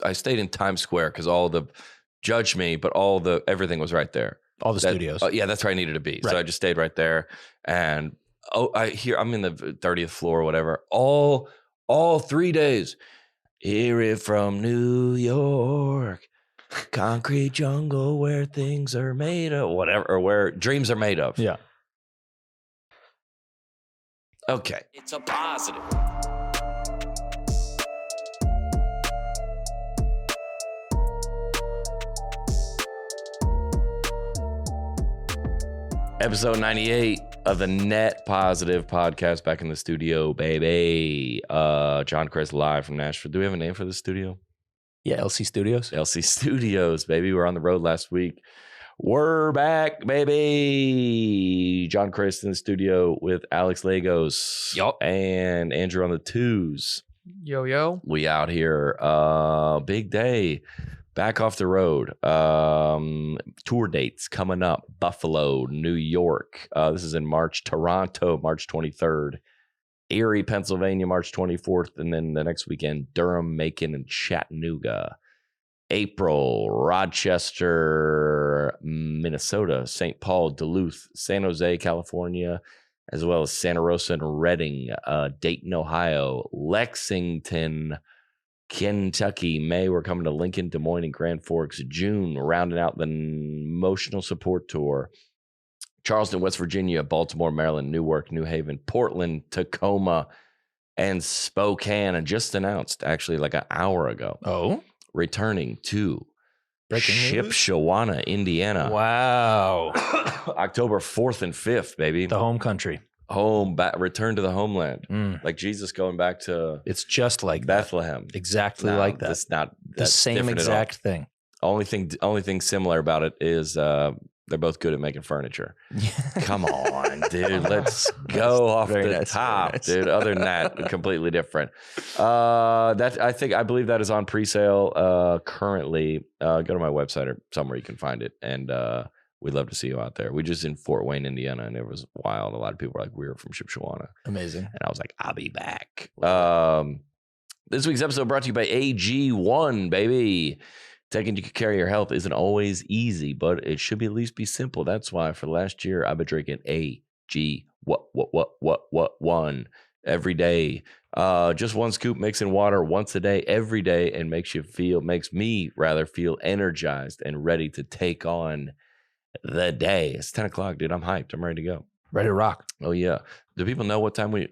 I stayed in Times Square because judge me, but everything was right there. All the studios. Yeah, that's where I needed to be. Right. So I just stayed right there. And I'm in the 30th floor or whatever. All 3 days. Erie from New York. Concrete jungle where things are made of, whatever, or where dreams are made of. Yeah. Okay. It's a positive. Episode 98 of the Net Positive podcast, back in the studio, baby. John Crist live from Nashville. Do we have a name for the studio? Yeah, LC Studios. LC Studios, baby. We were on the road last week. We're back, baby. John Crist in the studio with Alex Lagos. Yup. And Andrew on the twos. Yo. We out here. Big day. Back off the road. Tour dates coming up. Buffalo, New York. This is in March. Toronto, March 23rd. Erie, Pennsylvania, March 24th. And then the next weekend, Durham, Macon, and Chattanooga. April, Rochester, Minnesota, St. Paul, Duluth, San Jose, California, as well as Santa Rosa and Reading, Dayton, Ohio, Lexington, Kentucky. May, we're coming to Lincoln, Des Moines, and Grand Forks. June, rounding out the emotional support tour. Charleston, West Virginia, Baltimore, Maryland, Newark, New Haven, Portland, Tacoma, and Spokane. And just announced, actually, like an hour ago. Oh, returning to breaking Shipshewana, Indiana. Wow. October 4th and 5th, baby. The home country. Return to the homeland. Like Jesus going back to it's just like Bethlehem. Exactly like that. It's not the same exact thing. Only thing similar about it is they're both good at making furniture. Come on, dude. Let's go off the top, dude. Other than that, completely different. I believe that is on pre-sale currently. Go to my website or somewhere you can find it. And we'd love to see you out there. We just in Fort Wayne, Indiana, and it was wild. A lot of people were like, we were from Shipshewana. Amazing. And I was like, I'll be back. This week's episode brought to you by AG1, baby. Taking care of your health isn't always easy, but it should at least be simple. That's why for the last year, I've been drinking AG1 every day. Just one scoop mixed in water once a day, every day, and makes me feel energized and ready to take on the day. It's 10 o'clock, dude. I'm hyped. I'm ready to go. Ready to rock. Oh, yeah. Do people know what time we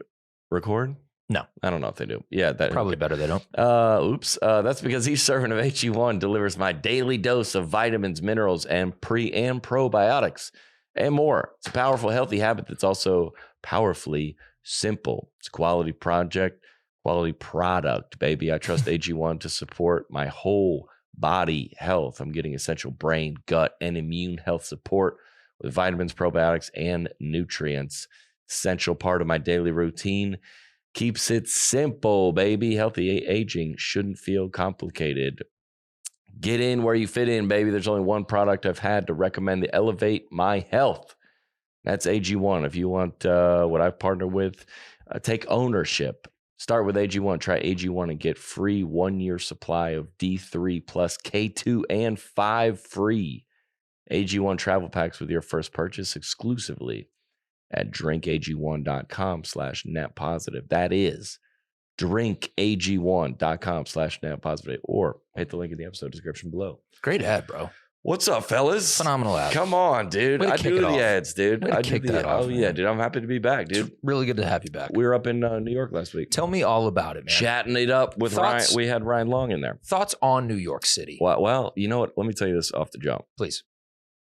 record? No. I don't know if they do. Yeah. Probably better they don't. Oops. That's because each serving of HE1 delivers my daily dose of vitamins, minerals, and pre and probiotics and more. It's a powerful, healthy habit that's also powerfully simple. It's a quality product, baby. I trust AG1 to support my whole body health. I'm getting essential brain, gut, and immune health support with vitamins, probiotics, and nutrients. Essential part of my daily routine. Keeps it simple, baby. Healthy aging shouldn't feel complicated. Get in where you fit in, baby. There's only one product I've had to recommend to elevate my health. That's AG1. If you want what I've partnered with, take ownership. Start with AG1. Try AG1 and get free 1-year supply of D3 plus K2 and 5 free AG1 travel packs with your first purchase exclusively at drinkag1.com/netpositive. That is drinkag1.com/netpositive, or hit the link in the episode description below. Great ad, bro. What's up, fellas? Phenomenal ad. Come on, dude. I do the ads, dude. I kick that off. Oh, yeah, dude. I'm happy to be back, dude. It's really good to have you back. We were up in New York last week. Tell me all about it, man. Chatting it up with Ryan. We had Ryan Long in there. Thoughts on New York City? Well, you know what? Let me tell you this off the jump. Please.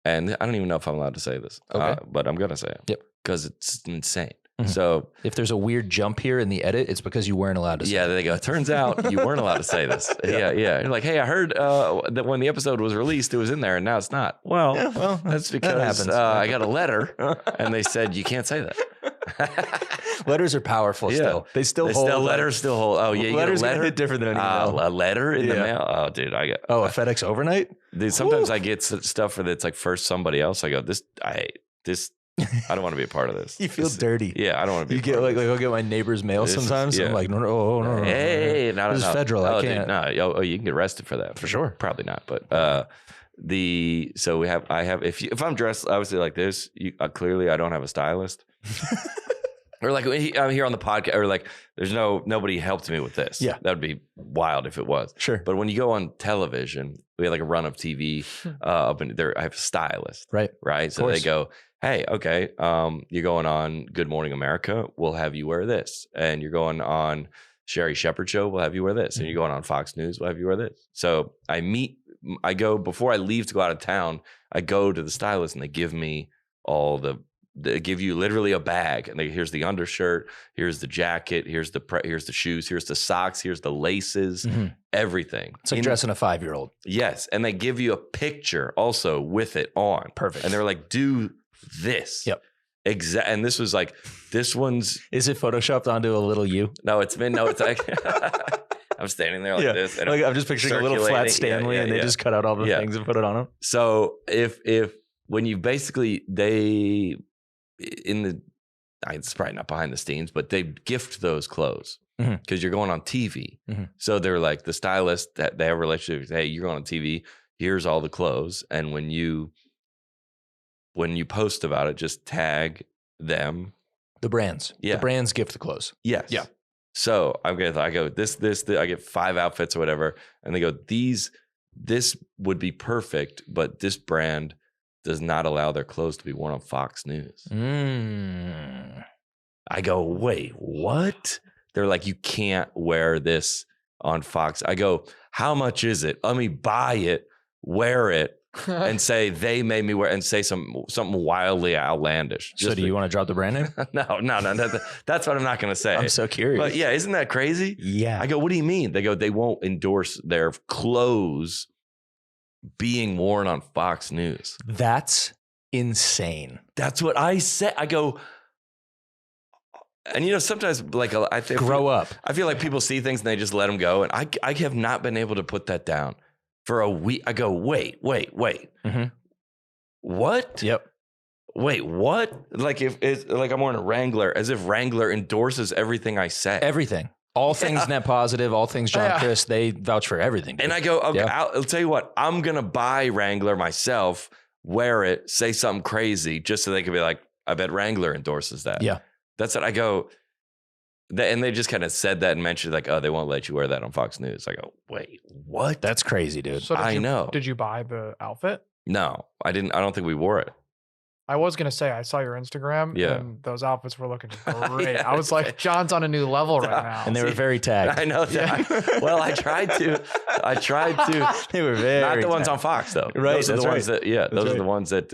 And I don't even know if I'm allowed to say this. Okay. But I'm going to say it. Yep. Because it's insane. Mm-hmm. So if there's a weird jump here in the edit, it's because you weren't allowed to say it. Yeah, there they go. Turns out you weren't allowed to say this. Yeah. You're like, hey, I heard that when the episode was released, it was in there, and now it's not. Well, that's because that happens. I got a letter, and they said you can't say that. Letters are powerful still. They still hold. Letters still hold. Oh, yeah. You letters get a letter? hit different than an email. A letter in the mail? Oh, dude. A FedEx overnight? Dude, sometimes I get stuff that's like first somebody else. I go, this I don't want to be a part of this. You feel dirty. Yeah, I don't want to be. You get like I'll get my neighbor's mail sometimes. I'm like, no. Hey, this is federal. I can't. Dude, no, you can get arrested for that for sure. Probably not, but I have if I'm dressed obviously like this, clearly I don't have a stylist. Or like I'm here on the podcast, or like there's nobody helped me with this. Yeah, that would be wild if it was. Sure, but when you go on television, we had like a run of TV up in there. I have a stylist, right. So they go, hey, okay, you're going on Good Morning America, we'll have you wear this, and you're going on Sherry Shepherd Show, we'll have you wear this, and you're going on Fox News, we'll have you wear this. So I go before I leave to go out of town. I go to the stylist, and they give me they give you literally a bag, and here's the undershirt, here's the jacket, here's the shoes, here's the socks, here's the laces, everything. It's like dressing a 5-year-old. Yes, and they give you a picture also with it on. Perfect. And they're like, do this. Yep. And this was like, this one's. Is it photoshopped onto a little you? No, it's like. I'm standing there like this. And like I'm just picturing a little flat Stanley, and they just cut out all the things and put it on them. So when you basically it's probably not behind the scenes, but they gift those clothes because you're going on TV. So they're like the stylist that they have a relationship. Hey, you're going on TV. Here's all the clothes, and when you post about it, just tag them. The brands. Yeah. The brands gift the clothes. Yes. Yeah. So I go this, I get 5 outfits or whatever, and they go, this would be perfect, but this brand does not allow their clothes to be worn on Fox News. I go, wait, what? They're like, you can't wear this on Fox. I go, how much is it? Let me buy it, wear it, and say they made me wear, and say something wildly outlandish. So do you want to drop the brand name? No. That's what I'm not going to say. I'm so curious. But yeah, isn't that crazy? Yeah. I go, what do you mean? They go, they won't endorse their clothes being worn on Fox News. That's insane. That's what I said. I go, and sometimes like I think grow up. I feel like people see things and they just let them go, and I have not been able to put that down for a week. I go, wait. What? Yep. Wait, what? Like if it's like I'm wearing a Wrangler, as if Wrangler endorses everything I say. Everything. All things net positive, all things John Crist, they vouch for everything. Dude. And I go, okay, I'll tell you what, I'm going to buy Wrangler myself, wear it, say something crazy, just so they can be like, I bet Wrangler endorses that. Yeah. That's what I go. And they just kind of said that and mentioned like, oh, they won't let you wear that on Fox News. I go, wait, what? That's crazy, dude. So I know. Did you buy the outfit? No, I didn't. I don't think we wore it. I was going to say, I saw your Instagram and those outfits were looking great. I was like, John's on a new level right now. And they were very tagged. I know that. Yeah. Well, I tried to. They were very not the ones on Fox though. Right. Those are the ones that, those are the ones that.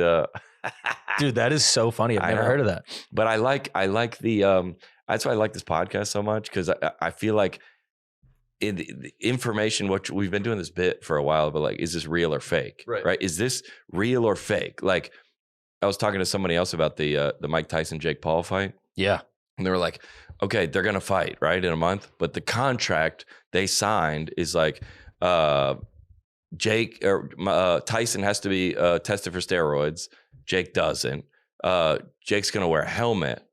Dude, that is so funny. I've never heard of that. But I like the, that's why I like this podcast so much, because I feel like in the information, what we've been doing this bit for a while, but like, is this real or fake? Right? Is this real or fake? Like, I was talking to somebody else about the Mike Tyson Jake Paul fight. Yeah, and they were like, okay, they're gonna fight right in a month, but the contract they signed is like, Jake or Tyson has to be tested for steroids. Jake doesn't. Jake's gonna wear a helmet.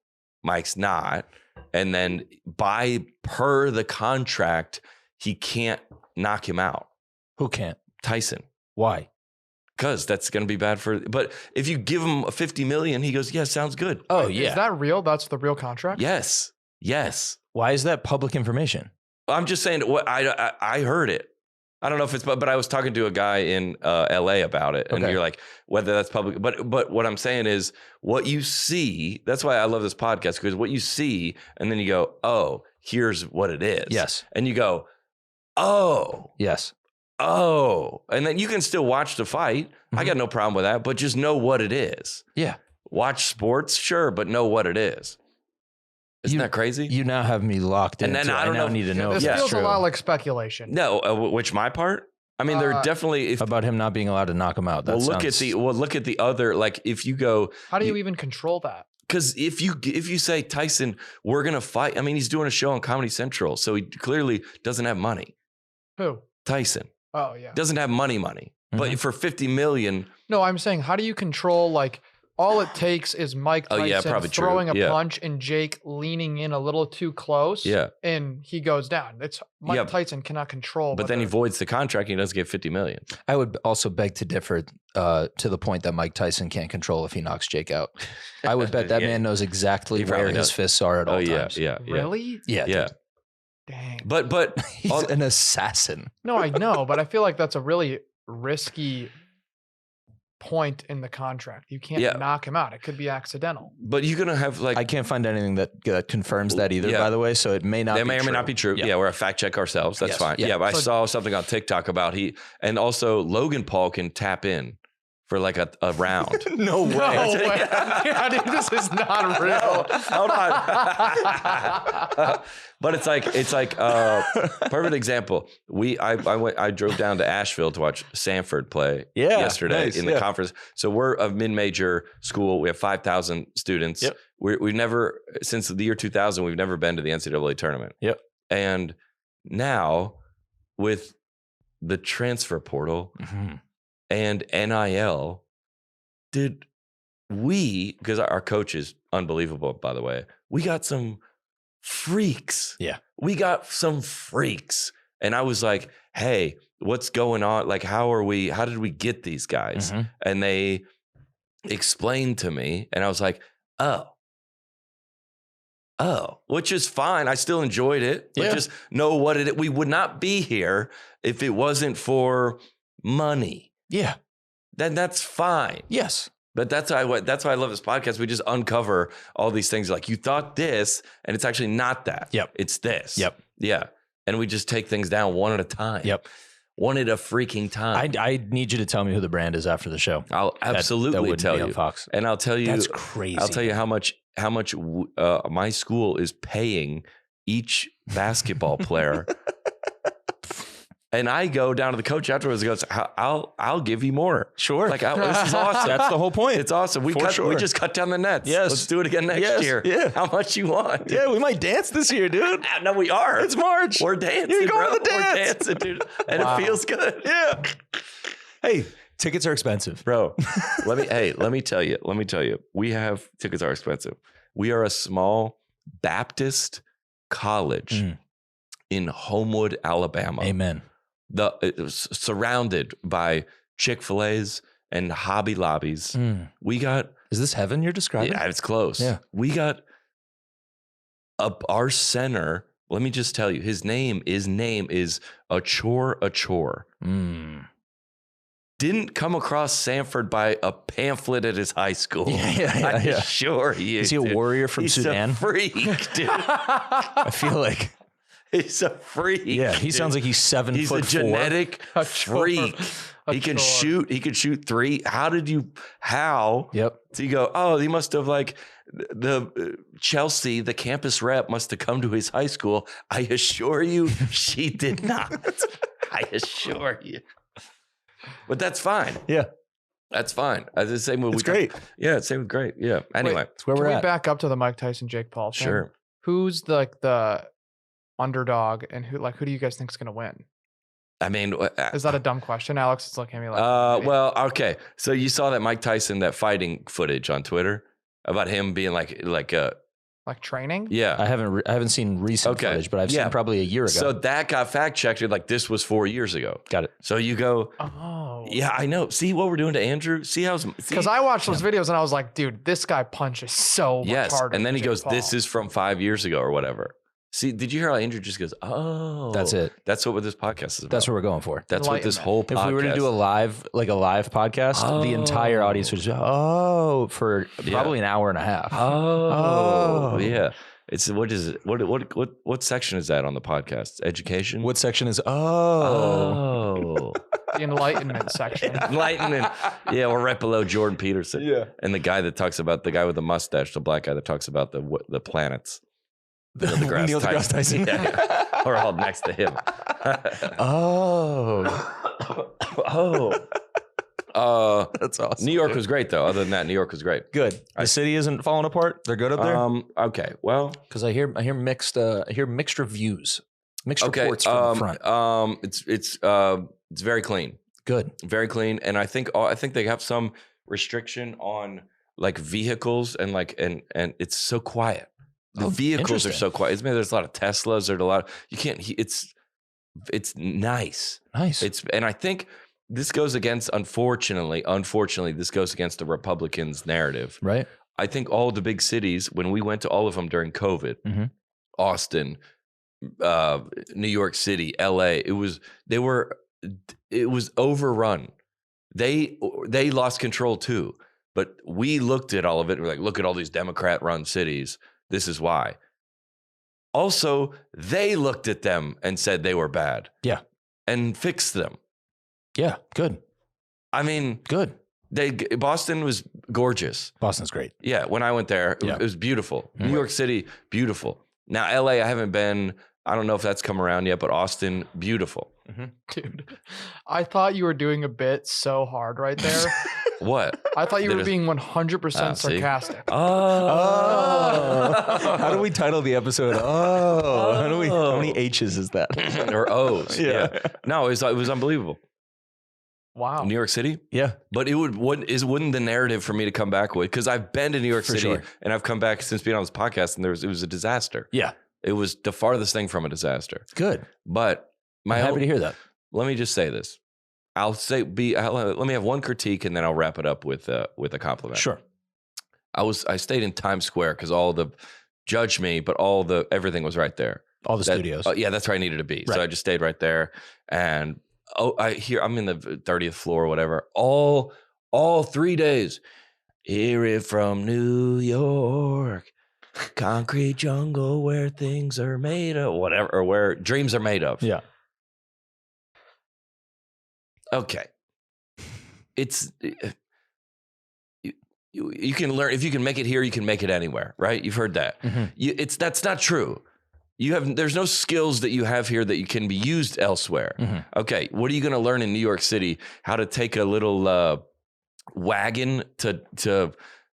Mike's not. And then per the contract, he can't knock him out. Who can't? Tyson. Why? Because that's going to be bad but if you give him $50 million, he goes, yeah, sounds good. Oh, yeah. Is that real? That's the real contract? Yes. Why is that public information? I'm just saying what I heard it. I don't know if it's, but I was talking to a guy in LA about it, and you're like, whether that's public, but what I'm saying is what you see. That's why I love this podcast, because what you see, and then you go, oh, here's what it is. Yes. And you go, oh, yes. Oh, and then you can still watch the fight. I got no problem with that, but just know what it is. Yeah. Watch sports, sure, but know what it is. Isn't that crazy? You now have me locked in. And then I don't need to know. This feels a lot like speculation. No, which my part? I mean, they're definitely about him not being allowed to knock him out. Look at the other. Like, if you go, how do you even control that? Because if you say, Tyson, we're gonna fight. I mean, he's doing a show on Comedy Central, so he clearly doesn't have money. Who? Tyson. Oh yeah. Doesn't have money. But for $50 million. No, I'm saying, how do you control like all it takes is Mike Tyson throwing a punch and Jake leaning in a little too close. Yeah. And he goes down. It's Mike Tyson cannot control. But then he voids the contract and he doesn't get $50 million. I would also beg to differ to the point that Mike Tyson can't control if he knocks Jake out. I would bet that man knows exactly where his fists are at all times. Yeah. Really? Yeah. Yeah. Dang. But he's an assassin. No, I know, but I feel like that's a really risky point in the contract. You can't knock him out. It could be accidental. But you're gonna have like I can't find anything that confirms that either. By the way, so it may not. That may or may not be true. Yeah, we're a fact check ourselves. That's fine. Yeah, but I saw something on TikTok about and also Logan Paul can tap in for like a round. No way. Yeah, dude, this is not real. No, hold on. But it's like perfect example. I drove down to Asheville to watch Sanford play yesterday in the conference. So we're a mid-major school. We have 5,000 students. Yep. We've never, since the year 2000, we've never been to the NCAA tournament. Yep. And now with the transfer portal and NIL, because our coach is unbelievable, by the way, we got some freaks. Yeah. We got some freaks. And I was like, hey, what's going on? Like, how did we get these guys? And they explained to me, and I was like, oh, which is fine. I still enjoyed it. But just know what we would not be here if it wasn't for money. Yeah. Then that's fine. Yes. But that's why I love this podcast. We just uncover all these things. Like, you thought this, and it's actually not that. Yep. It's this. Yep. Yeah. And we just take things down one at a time. Yep. One at a freaking time. I need you to tell me who the brand is after the show. I'll absolutely tell you. Fox. And I'll tell you. That's crazy. I'll tell you how much my school is paying each basketball player. And I go down to the coach afterwards and goes, I'll give you more. Sure. Like, this is awesome. That's the whole point. It's awesome. We just cut down the nets. Yes. Let's do it again next year. Yeah. How much you want? Yeah, we might dance this year, dude. No, we are. It's March. We're dancing. You're going bro. to the dance. We're dancing, dude. And it feels good. Yeah. Hey, tickets are expensive. Bro, let me tell you. Tickets are expensive. We are a small Baptist college in Homewood, Alabama. Amen. It was surrounded by Chick-fil-A's and Hobby Lobbies. We got. Is this heaven you're describing? Yeah, it's close. Yeah. We got our center. Let me just tell you, his name is Achor. Didn't come across Sanford by a pamphlet at his high school. I assure you. Is he a warrior from Sudan? He's a freak, dude. I feel like. He's a freak. Yeah, he sounds like he's 7 He's foot a genetic freak. He can shoot. He could shoot three. How? Yep. So you go, oh, he must have like the Chelsea, the campus rep must have come to his high school. I assure you, she did not. I assure you. But that's fine. Yeah. That's fine. As the same with it's great. Yeah, same with great. Yeah. Anyway, it's where we're at. Back up to the Mike Tyson, Jake Paul thing? Sure. Who's the underdog, and who do you guys think is going to win? I mean, is that a dumb question? Alex is looking at me like, well, okay. So you saw that Mike Tyson, that fighting footage on Twitter about him being like training? Yeah. I haven't seen recent footage, but I've seen probably a year ago. So that got fact checked. Like, this was 4 years ago. Got it. So you go, oh, yeah, I know. See what we're doing to Andrew? Because I watched those videos and I was like, dude, this guy punches so much harder. And then he goes, Paul. This is from 5 years ago or whatever. See, did you hear how Andrew just goes, oh. That's it. That's what this podcast is about. That's what we're going for. That's what this whole podcast. If we were to do a live podcast, the entire audience would just, for probably an hour and a half. Oh. Yeah. It's what is it? What section is that on the podcast? Education? What section is Oh. The enlightenment section. Enlightenment. Yeah, we're right below Jordan Peterson. Yeah. And the guy that talks about the guy with the mustache, the black guy that talks about the planets. Neil deGrasse Tyson. Yeah. We're all next to him. That's awesome. New York was great, though. Other than that, New York was great. Good. The city isn't falling apart. They're good up there. Okay. Well, because I hear mixed reviews, mixed reports from the front. It's very clean. Good. Very clean, and I think they have some restriction on like vehicles and like and it's so quiet. The vehicles are so quiet. It's maybe there's a lot of Teslas. There's a lot. You can't. It's nice. And I think this goes against, unfortunately, this goes against the Republicans' narrative. Right. I think all the big cities, when we went to all of them during COVID, Austin, New York City, LA, it was overrun. They lost control too. But we looked at all of it and we're like, look at all these Democrat-run cities. This is why. Also, they looked at them and said they were bad. Yeah. And fixed them. Yeah, good. I mean, good. Boston was gorgeous. Boston's great. Yeah, when I went there, it was beautiful. New York City, beautiful. Now, LA, I haven't been. I don't know if that's come around yet, but Austin, beautiful. Dude, I thought you were doing a bit so hard right there. What? I thought you were being 100% sarcastic. Oh. How do we title the episode? How many H's is that? Or O's. Yeah. No, it was unbelievable. Wow. New York City? Yeah. But wouldn't the narrative for me to come back with, because I've been to New York City and I've come back since being on this podcast and it was a disaster. Yeah. It was the farthest thing from a disaster. Good. But I'm happy to hear that. Let me just say this. Let me have one critique and then I'll wrap it up with a compliment. Sure. I stayed in Times Square because judge me, but everything was right there. All the studios. Yeah, that's where I needed to be. Right. So I just stayed right there. And I'm in the 30th floor or whatever. All 3 days. Erie from New York. Concrete jungle where things are made of, whatever, or where dreams are made of. Yeah. Okay. It's you can learn, if you can make it here, you can make it anywhere, right? You've heard that. That's not true. There's no skills that you have here that you can be used elsewhere. Okay, what are you going to learn in New York City? How to take a little wagon to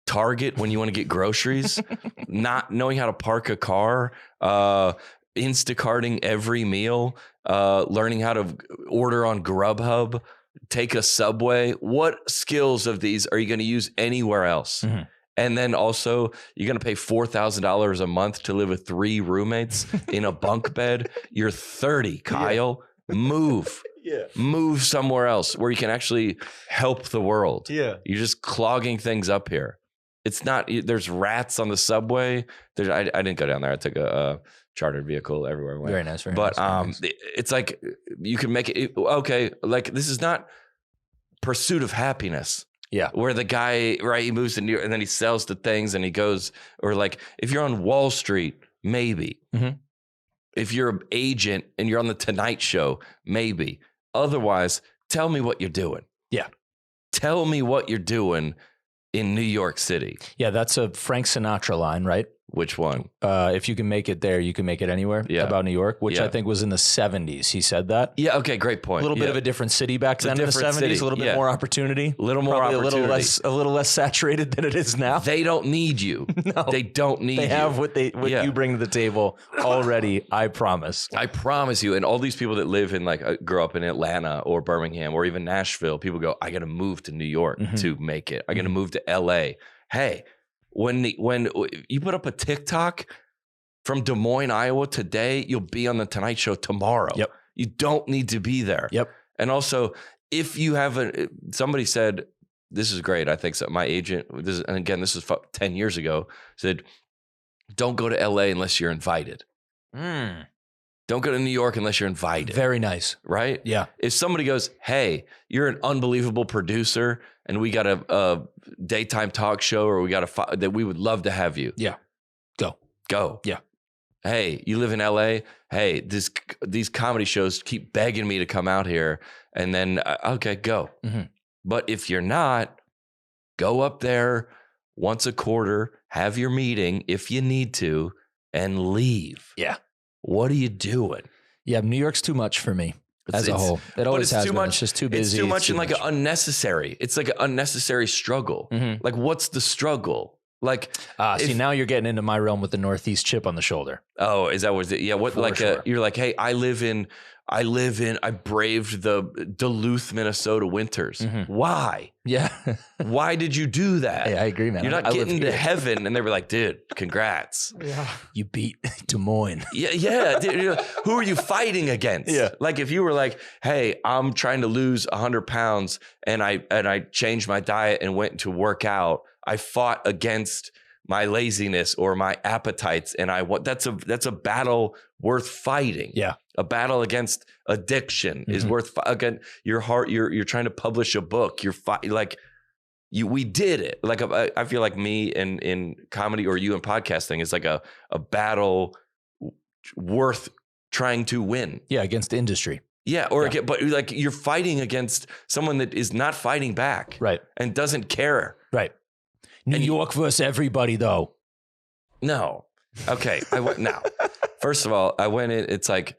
Target when you want to get groceries, not knowing how to park a car, Instacarting every meal, learning how to order on Grubhub, take a Subway. What skills of these are you going to use anywhere else? And then also, you're going to pay $4,000 a month to live with 3 roommates in a bunk bed. You're 30, Kyle. Move. Move somewhere else where you can actually help the world. You're just clogging things up here. It's not, there's rats on the subway. I didn't go down there. I took a chartered vehicle everywhere I went. Very nice. But it's like, you can make it, okay, like this is not Pursuit of Happiness. Yeah. Where the guy, right, he moves to New York and then he sells the things and he goes, or like if you're on Wall Street, maybe. If you're an agent and you're on the Tonight Show, maybe. Otherwise, tell me what you're doing. Yeah. Tell me what you're doing in New York City. Yeah, that's a Frank Sinatra line, right? Which one? If you can make it there, you can make it anywhere. Yeah. About New York, which I think was in the 70s. He said that. Yeah. Okay. Great point. A little bit of a different city back then in the 70s. City. A little bit more opportunity. A little more opportunity. A little less saturated than it is now. They don't need you. No, they don't need you. They have what you bring to the table already. I promise. I promise you. And all these people that live in grow up in Atlanta or Birmingham or even Nashville, people go, I got to move to New York to make it. I got to move to LA. Hey, when you put up a TikTok from Des Moines, Iowa today, you'll be on the Tonight Show tomorrow. Yep. You don't need to be there. Yep. And also, if you have somebody said, this is great. I think so. My agent, this is 10 years ago, said, don't go to LA unless you're invited. Don't go to New York unless you're invited. Very nice. Right? Yeah. If somebody goes, hey, you're an unbelievable producer and we got a daytime talk show or we got that we would love to have you. Yeah. Go. Yeah. Hey, you live in LA? Hey, these comedy shows keep begging me to come out here. And then, okay, go. But if you're not, go up there once a quarter, have your meeting if you need to, and leave. Yeah. What are you doing? Yeah, New York's too much for me as a whole. It always has been. It's just too busy. It's too much and like an unnecessary. It's like an unnecessary struggle. Like, what's the struggle? Like, see, now you're getting into my realm with the Northeast chip on the shoulder. Oh, is that what it? Yeah. What, like, sure. You're like, hey, I live in I braved the Duluth, Minnesota winters. Why? Yeah. Why did you do that? Hey, I agree, man. You're not getting to heaven. And they were like, dude, congrats. Yeah. You beat Des Moines. Yeah. Dude, who are you fighting against? Yeah. Like if you were like, hey, I'm trying to lose 100 pounds and I changed my diet and went to work out. I fought against my laziness or my appetites. And that's a battle worth fighting. Yeah. A battle against addiction is worth again. Your heart. You're trying to publish a book. We did it. Like I feel like me in comedy or you in podcasting is like a battle worth trying to win. Yeah, against industry. Yeah, but like you're fighting against someone that is not fighting back, right, and doesn't care, right. New York versus everybody, though. No, okay. Now, first of all, I went in. It's like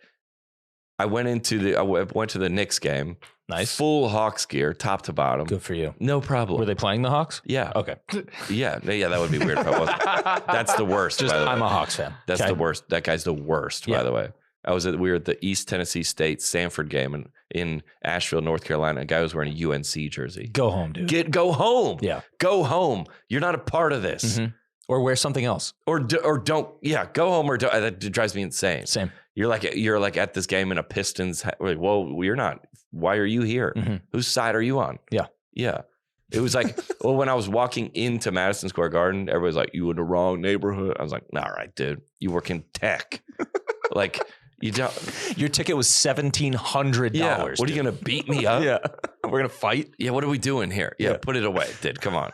I went to the Knicks game. Nice, full Hawks gear, top to bottom. Good for you. No problem. Were they playing the Hawks? Yeah. Okay. Yeah. That would be weird if I wasn't. That's the worst. I'm a Hawks fan. That's the worst. That guy's the worst. By the way, we were at the East Tennessee State Sanford game in Asheville, North Carolina. A guy was wearing a UNC jersey. Go home, dude. Go home. Yeah. Go home. You're not a part of this. Or wear something else. Or don't. Yeah. Go home or don't. That drives me insane. Same. You're like at this game in a Pistons. Like, well, you're not. Why are you here? Whose side are you on? Yeah. Yeah. It was like, well, when I was walking into Madison Square Garden, everybody's like, you in the wrong neighborhood. I was like, all right, dude, you work in tech. Like, you don't. Your ticket was $1,700. Yeah. What are you going to beat me up? Yeah. We're going to fight. Yeah. What are we doing here? Yeah. Put it away, dude. Come on.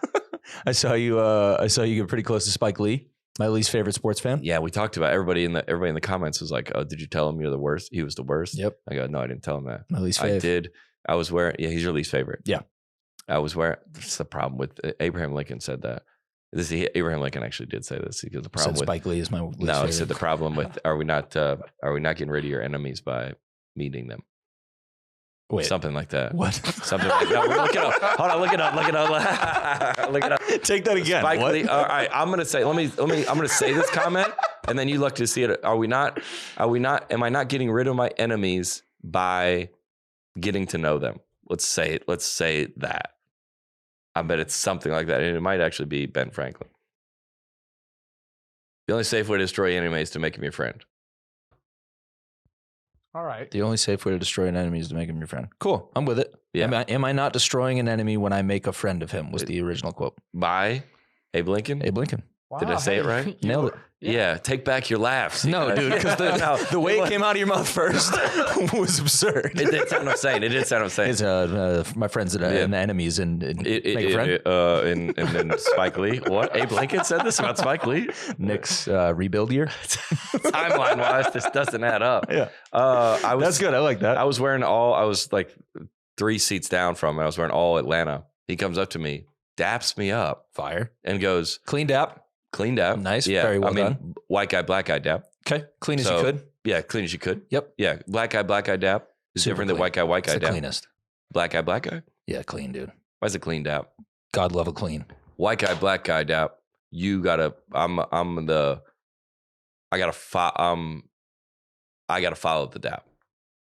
I saw you get pretty close to Spike Lee, my least favorite sports fan. Yeah. We talked about everybody in the comments was like, oh, did you tell him you're the worst? He was the worst. Yep. I go, no, I didn't tell him that. My least favorite. I did. I was wearing, he's your least favorite. Yeah. I was wearing, that's the problem with Abraham Lincoln said that. Abraham Lincoln actually did say this because the problem with Spike Lee is my least favorite. No, he said the problem with are we not getting rid of your enemies by meeting them? Wait, something like that. What? Something like that. Look it up. Hold on, look it up. Look it up. Take that again. Spike Lee. All right, I'm gonna say. I'm gonna say this comment, and then you look to see it. Am I not getting rid of my enemies by getting to know them? Let's say it. Let's say that. I bet it's something like that. And it might actually be Ben Franklin. The only safe way to destroy an enemy is to make him your friend. All right. The only safe way to destroy an enemy is to make him your friend. Cool. I'm with it. Yeah. Am I not destroying an enemy when I make a friend of him was the original quote. By Abe Lincoln? Abe Lincoln. Wow, Did I say it right? Nailed it. Yeah. Take back your laughs. No, dude, because the way it came out of your mouth first was absurd. It did sound what I'm saying. It's my friends and enemies and make a friend. And then Spike Lee. What? Abe Lincoln said this about Spike Lee? Nick's rebuild year. Timeline wise, this doesn't add up. Yeah. That's good. I like that. I was like 3 seats down from him. I was wearing all Atlanta. He comes up to me, daps me up. Fire. And goes, Cleaned up. Nice. Yeah. Very well done. White guy, black guy dap. Okay. Clean as you could. Yeah. Clean as you could. Yep. Yeah. Black guy dap is Super different clean. than white guy It's dap. the cleanest. Black guy? Yeah, clean, dude. Why is it clean dap? God love a clean. White guy, black guy dap. I gotta follow the dap.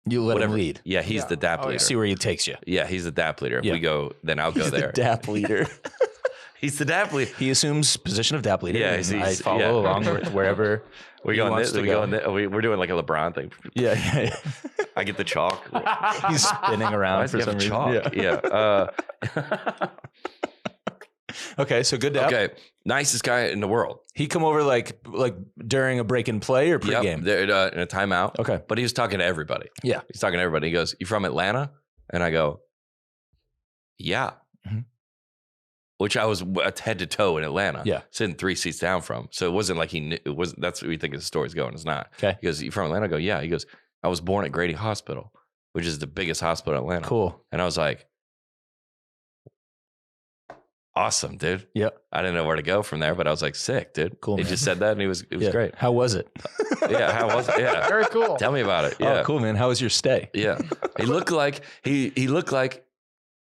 You let him lead. Yeah, he's the dap leader. See where he takes you. Yeah, he's the dap leader. If we go, then I'll go there. The dap leader. He's the dap leader. He assumes position of dap leader. Yeah, I follow along wherever we go. We're doing like a LeBron thing. Yeah. I get the chalk. He's spinning around for some reason. Chalk? Yeah. Okay, so good dap. Okay, nicest guy in the world. He come over like during a break and play or pregame? Yep, in a timeout. Okay. But he was talking to everybody. Yeah. He's talking to everybody. He goes, "You from Atlanta?" And I go, "Yeah." Mm-hmm. Which I was head to toe in Atlanta. Yeah. Sitting 3 seats down from. So it wasn't like he knew. It wasn't. That's what we think the story's going. It's not. Okay. He goes, "You from Atlanta?" I go, "Yeah." He goes, "I was born at Grady Hospital, which is the biggest hospital in Atlanta." Cool. And I was like, awesome, dude. Yep. I didn't know where to go from there, but I was like, sick, dude. Cool. He just said that and it was great. How was it? Yeah. How was it? Yeah. Very cool. Tell me about it. Yeah. Oh, cool, man. How was your stay? Yeah. He looked like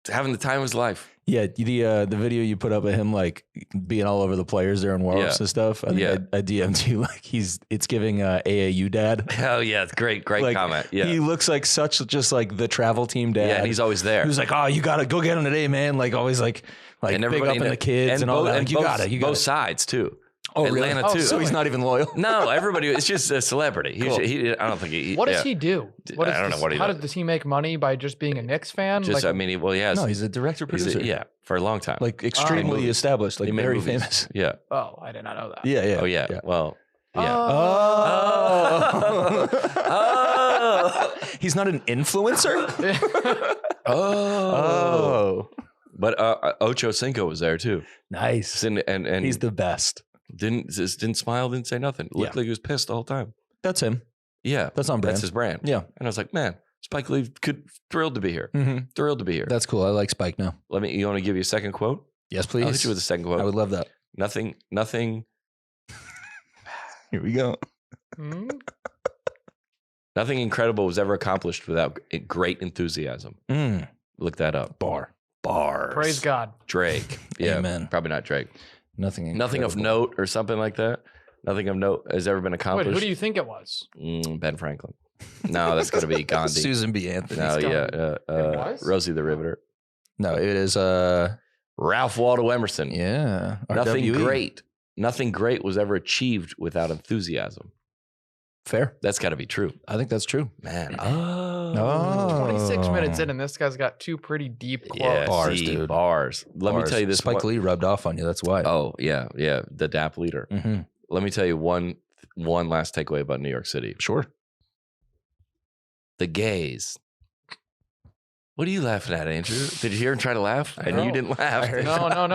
having the time of his life. Yeah, the video you put up of him like being all over the players during warm-ups and stuff. I think I DM'd you like it's giving AAU dad. Oh yeah, it's great like, comment. Yeah, he looks like such just like the travel team dad. Yeah, and he's always there. He's like, oh, you gotta go get him today, man. Like always like and big up in the kids and all that. Like, you got it. Both sides too. Oh, Atlanta really? too. So he's not even loyal. No, everybody. It's just a celebrity. Cool. I don't think he. What does he do? I don't know what he does. Does he make money by just being a Knicks fan? Just, like, I mean, he has. No, he's a director producer. Yeah, for a long time. Like extremely established, like very famous. Yeah. Oh, I did not know that. Yeah, yeah. Oh yeah. Well. Yeah. Oh. Oh. He's not an influencer? Oh. But Ocho Cinco was there too. Nice. And he's the best. Didn't smile, didn't say nothing. Looked like he was pissed the whole time. That's him. Yeah. That's on brand. That's his brand. Yeah. And I was like, man, Spike Lee thrilled to be here. Mm-hmm. Thrilled to be here. That's cool. I like Spike now. You want to give you a second quote? Yes, please. I'll hit you with a second quote. I would love that. Nothing. Here we go. Nothing incredible was ever accomplished without great enthusiasm. Look that up. Bars. Praise God. Drake. Yeah, Amen. Probably not Drake. Nothing of note or something like that. Nothing of note has ever been accomplished. Wait, who do you think it was? Ben Franklin. No, that's got to be Gandhi. Susan B. Anthony. No, It was? Rosie the Riveter. No, it is Ralph Waldo Emerson. Yeah. Nothing RWE. great was ever achieved without enthusiasm. Fair. That's got to be true. I think that's true. Man. Oh. 26 minutes in, and this guy's got two pretty deep quotes. Yeah, Bars, see, dude. Bars. Let me tell you this. Spike Lee rubbed off on you. That's why. Oh, yeah. Yeah. The DAP leader. Mm-hmm. Let me tell you one last takeaway about New York City. Sure. The gays. What are you laughing at, Andrew? Did you hear him try to laugh? And you didn't laugh. No. No,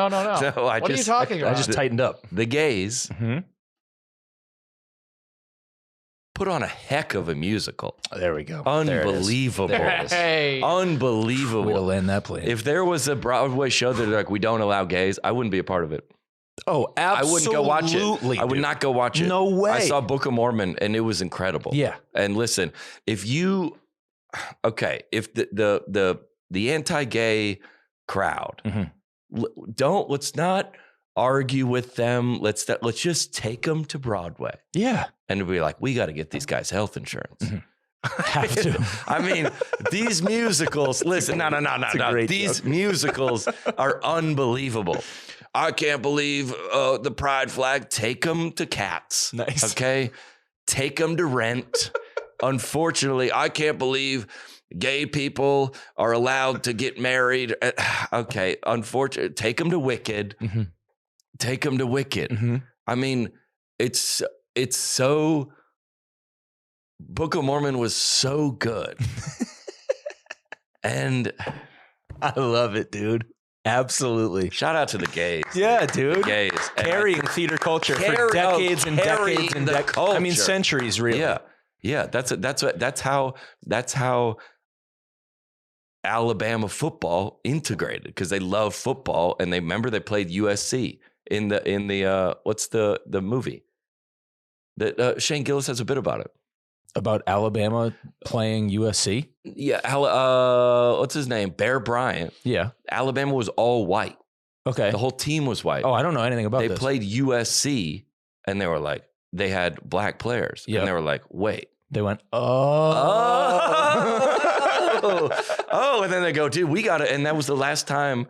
What are you talking about? I just tightened up. The gays Mm-hmm. put on a heck of a musical. There we go. Unbelievable. There it is. Hey. Unbelievable. Way to land that plane. If there was a Broadway show that like we don't allow gays, I wouldn't be a part of it. Oh, absolutely. I wouldn't go watch it. I would not go watch it. No way. I saw Book of Mormon and it was incredible. Yeah. And listen, if the anti-gay crowd, let's not argue with them. Let's just take them to Broadway. Yeah. And be like, we got to get these guys health insurance. Mm-hmm. Have to. I mean, these musicals, listen, no. These musicals are unbelievable. I can't believe the pride flag. Take them to Cats. Nice. Okay. Take them to Rent. Unfortunately, I can't believe gay people are allowed to get married. Okay. Unfortunately, take them to Wicked. Mm-hmm. Take them to Wicked. Mm-hmm. I mean, it's so. Book of Mormon was so good. And I love it, dude. Absolutely. shout out to the gays. Yeah, dude. The gays. And Carrying theater culture for decades and decades and decades. I mean, culture. centuries, really. Yeah. Yeah. That's how Alabama football integrated, because they love football and they played USC in the what's the movie that Shane Gillis has a bit about it. About Alabama playing USC? Yeah. What's his name? Bear Bryant. Yeah. Alabama was all white. Okay. The whole team was white. Oh, I don't know anything about They this. played USC and they were like, they had black players. Yep. And they were like, wait. They went, Oh, and then they go, dude, we got it. And that was the last time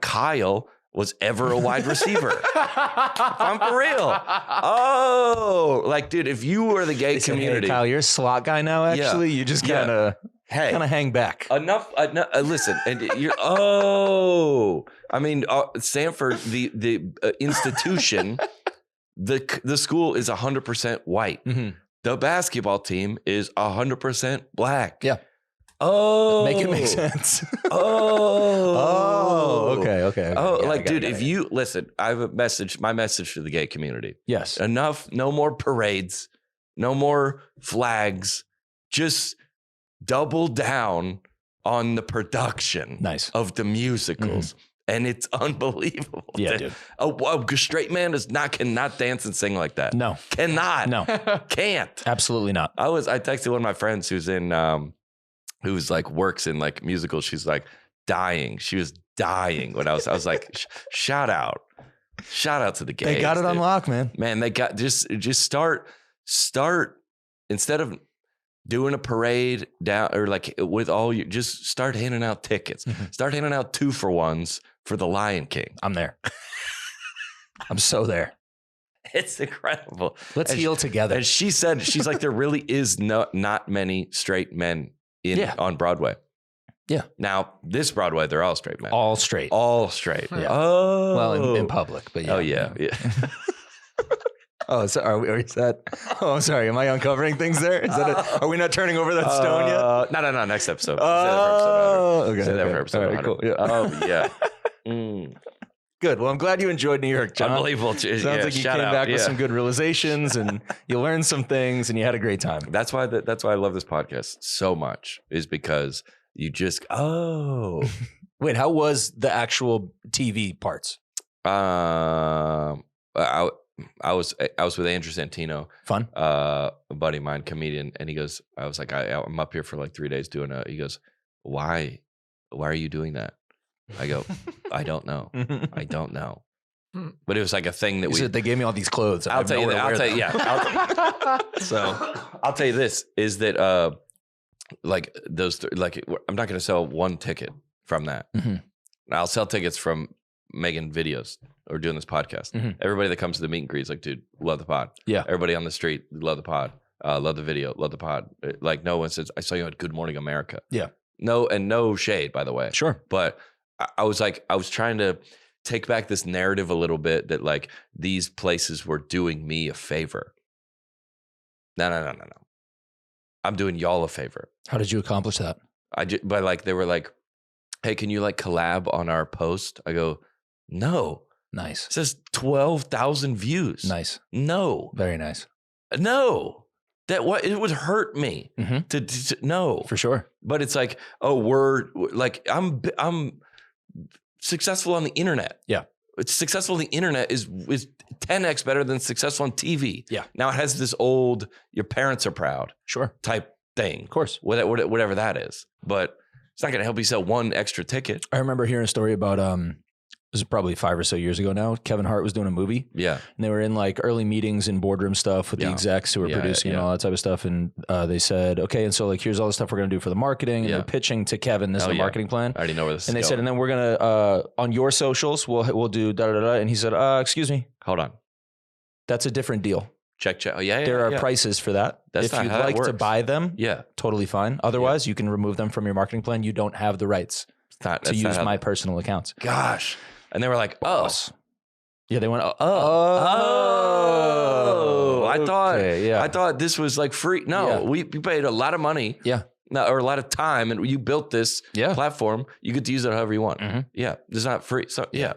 Kyle was ever a wide receiver. I'm for real. Oh, like, dude, if you were the gay community. Hey, Kyle, you're a slot guy now, actually. You just kind of hang back. Enough. Listen, and you're, I mean, Sanford, the institution, the school is 100% white. Mm-hmm. The basketball team is 100% black. Yeah. Oh, Make it make sense. Okay. Dude, if you listen, I have a message. My message to the gay community. Yes. Enough. No more parades. No more flags. Just double down on the production of the musicals. And it's unbelievable. Yeah, dude. A straight man cannot dance and sing like that. No. Cannot. No. Can't. Absolutely not. I texted one of my friends who's in, who's like works in like musicals. She's like, dying. She was dying when I was like, shout out to the gays. They got it on lock, man. Man, they got just start instead of doing a parade down or like with all you just start handing out tickets. Start handing out 2-for-1s for the Lion King. I'm there. I'm so there. It's incredible. Let's heal together. And she said, she's like, there really is not many straight men on Broadway. Yeah. Now, this Broadway, they're all straight men. All straight. All straight. Yeah. Oh. Well, in public, but yeah. Oh, yeah. Oh, so is that? Oh, sorry. Am I uncovering things there? Is that? Are we not turning over that stone yet? No. Next episode. Oh, okay. Save that for episode 100. Cool. Yeah. Oh, yeah. Good. Well, I'm glad you enjoyed New York, John. Unbelievable. Sounds like you came back with some good realizations and you learned some things and you had a great time. That's why I love this podcast so much, is because you just Wait, how was the actual TV parts? I was with Andrew Santino, Fun, a buddy of mine, comedian, and he goes, I was like, I'm up here for like 3 days doing he goes, why are you doing that? I go, I don't know. But it was like a thing that they gave me all these clothes. I'll tell you this is that like those I'm not going to sell one ticket from that. I'll sell tickets from making videos or doing this podcast. Everybody that comes to the meet and greet is like, dude, love the pod. Yeah. Everybody on the street, love the pod. Love the video, love the pod. Like no one says, I saw you on Good Morning America. Yeah. No shade, by the way. Sure. But I was trying to take back this narrative a little bit that like these places were doing me a favor. No. I'm doing y'all a favor. How did you accomplish that? But like they were like, hey, can you like collab on our post? I go, no. Nice. It says 12,000 views. Nice. No. Very nice. No. It would hurt me to no. For sure. But it's like, oh, we're like, I'm successful on the internet. Yeah. It's successful on the internet is 10x better than successful on TV. Yeah. Now it has this old, your parents are proud. Sure. Type thing. Of course. Whatever that is. But it's not going to help you sell one extra ticket. I remember hearing a story about, this is probably 5 or so years ago now. Kevin Hart was doing a movie. Yeah. And they were in like early meetings and boardroom stuff with the execs who were producing and all that type of stuff. And they said, okay, and so like, here's all the stuff we're going to do for the marketing. And they're pitching to Kevin, this is a marketing plan. I already know where this is going. And they said, and then we're going to, on your socials, we'll do da-da-da. And he said, excuse me. Hold on. That's a different deal. Check. Oh, yeah. There are prices for that. That's if you'd like to buy them, totally fine. Otherwise, you can remove them from your marketing plan. You don't have the rights to use my personal accounts. Gosh. And they were like, oh. Yeah, they went, I thought this was like free. No, we paid a lot of money. Yeah. No, or a lot of time, and you built this platform. You get to use it however you want. Yeah. It's not free. So yeah.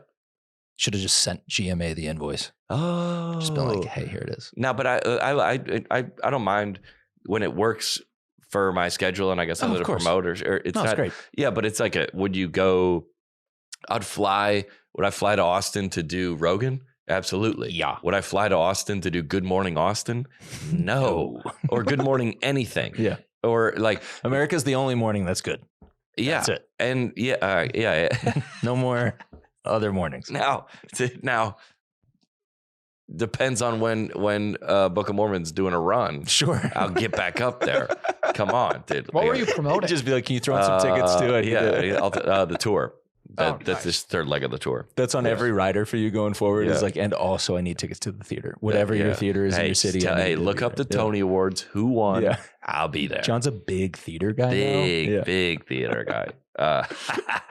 Should have just sent GMA the invoice. Oh. Just been like, hey, here it is. No, but I don't mind when it works for my schedule, and I guess I'm a promoter. It's great. Yeah, but it's like would I fly to Austin to do Rogan? Absolutely. Yeah. Would I fly to Austin to do Good Morning Austin? No. Or Good Morning anything. Yeah. Or like America's the only morning that's good. Yeah. That's it. And No more other mornings. Now depends on when Book of Mormon's doing a run. Sure. I'll get back up there. Come on, dude. What were you promoting? Just be like, can you throw in some tickets to it? The tour. That's nice. this third leg of the tour. That's on every rider for you going forward. Is like, and also I need tickets to the theater. Whatever your theater is in your city. Look up the Tony Awards. Who won? Yeah. I'll be there. John's a big theater guy. Big theater guy.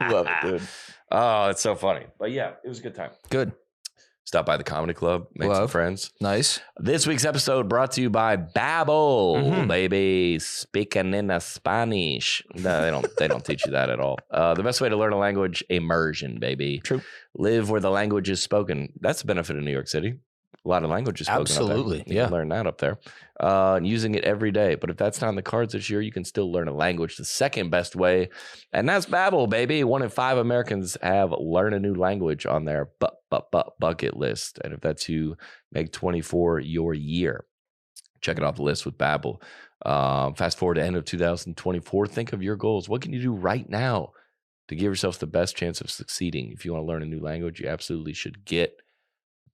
Love it, dude. Oh, it's so funny. But yeah, it was a good time. Good. Stop by the comedy club, make some friends. Nice. This week's episode brought to you by Babbel, baby. Speaking in Spanish. No, they don't teach you that at all. The best way to learn a language, immersion, baby. True. Live where the language is spoken. That's the benefit of New York City. A lot of languages spoken. Absolutely. You can learn that up there. Using it every day. But if that's not in the cards this year, you can still learn a language the second best way. And that's Babbel, baby. 1 in 5 Americans have learn a new language on their bucket list. And if that's you, make 24 your year. Check it off the list with Babbel. Fast forward to end of 2024. Think of your goals. What can you do right now To give yourself the best chance of succeeding. If you want to learn a new language, you absolutely should get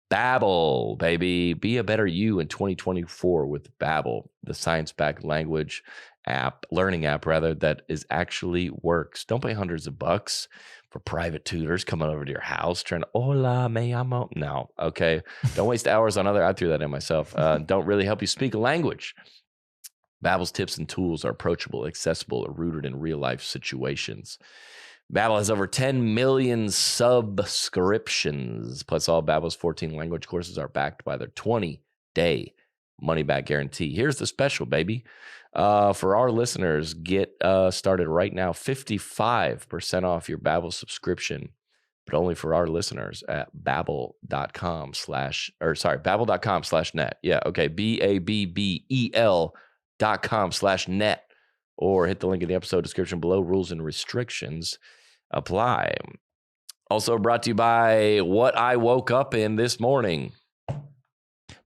Babbel, baby. Be a better you in 2024 with Babbel, the science-backed learning app that is actually works. Don't pay hundreds of bucks for private tutors coming over to your house trying to, hola, me llamo. No, okay. Don't waste hours on I threw that in myself. Don't really help you speak a language. Babbel's tips and tools are approachable, accessible, or rooted in real-life situations. Babbel has over 10 million subscriptions. Plus, all Babbel's 14 language courses are backed by their 20-day money-back guarantee. Here's the special, baby. For our listeners, get started right now. 55% off your Babbel subscription, but only for our listeners at babbel.com/net. Yeah, okay. BABBEL.com/net. Or hit the link in the episode description below. Rules and restrictions apply. Also brought to you by what I woke up in this morning.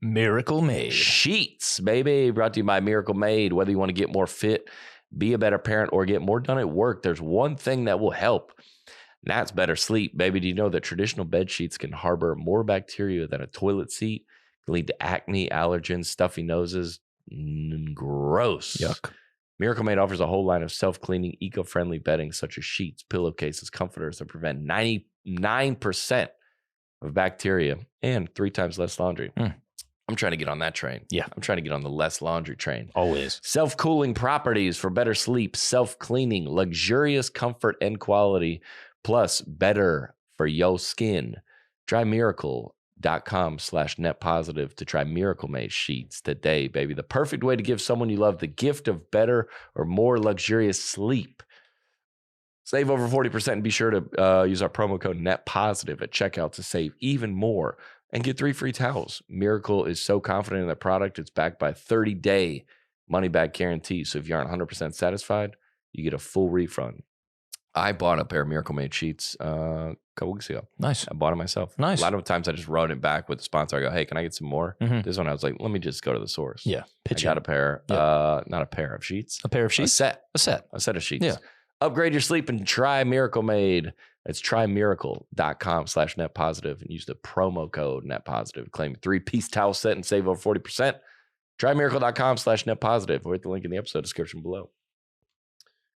Miracle Made. Sheets, baby. Brought to you by Miracle Made. Whether you want to get more fit, be a better parent, or get more done at work, there's one thing that will help. And that's better sleep, baby. Do you know that traditional bed sheets can harbor more bacteria than a toilet seat? Can lead to acne, allergens, stuffy noses. Gross. Yuck. Miracle Made offers a whole line of self-cleaning, eco-friendly bedding such as sheets, pillowcases, comforters that prevent 99% of bacteria and 3 times less laundry. I'm trying to get on that train. Yeah. I'm trying to get on the less laundry train. Always. Self-cooling properties for better sleep, self-cleaning, luxurious comfort and quality, plus better for your skin. Try miracle.com/net positive to try Miracle Made sheets today, baby. The perfect way to give someone you love the gift of better or more luxurious sleep. Save over 40% and be sure to use our promo code net positive at checkout to save even more and get 3 free towels. Miracle is so confident in their product, it's backed by a 30-day money-back guarantee. So if you aren't 100% satisfied, you get a full refund. I bought a pair of Miracle Made sheets a couple weeks ago. Nice. I bought it myself. Nice. A lot of times I just run it back with the sponsor. I go, hey, can I get some more? This one I was like, let me just go to the source. Yeah. I got a pair, not a pair of sheets. A pair of sheets? A set of sheets. Yeah. Upgrade your sleep and try Miracle Made. It's trymiracle.com/net positive and use the promo code net positive. Claim a 3-piece towel set and save over 40%. Trymiracle.com/net positive or hit the link in the episode description below.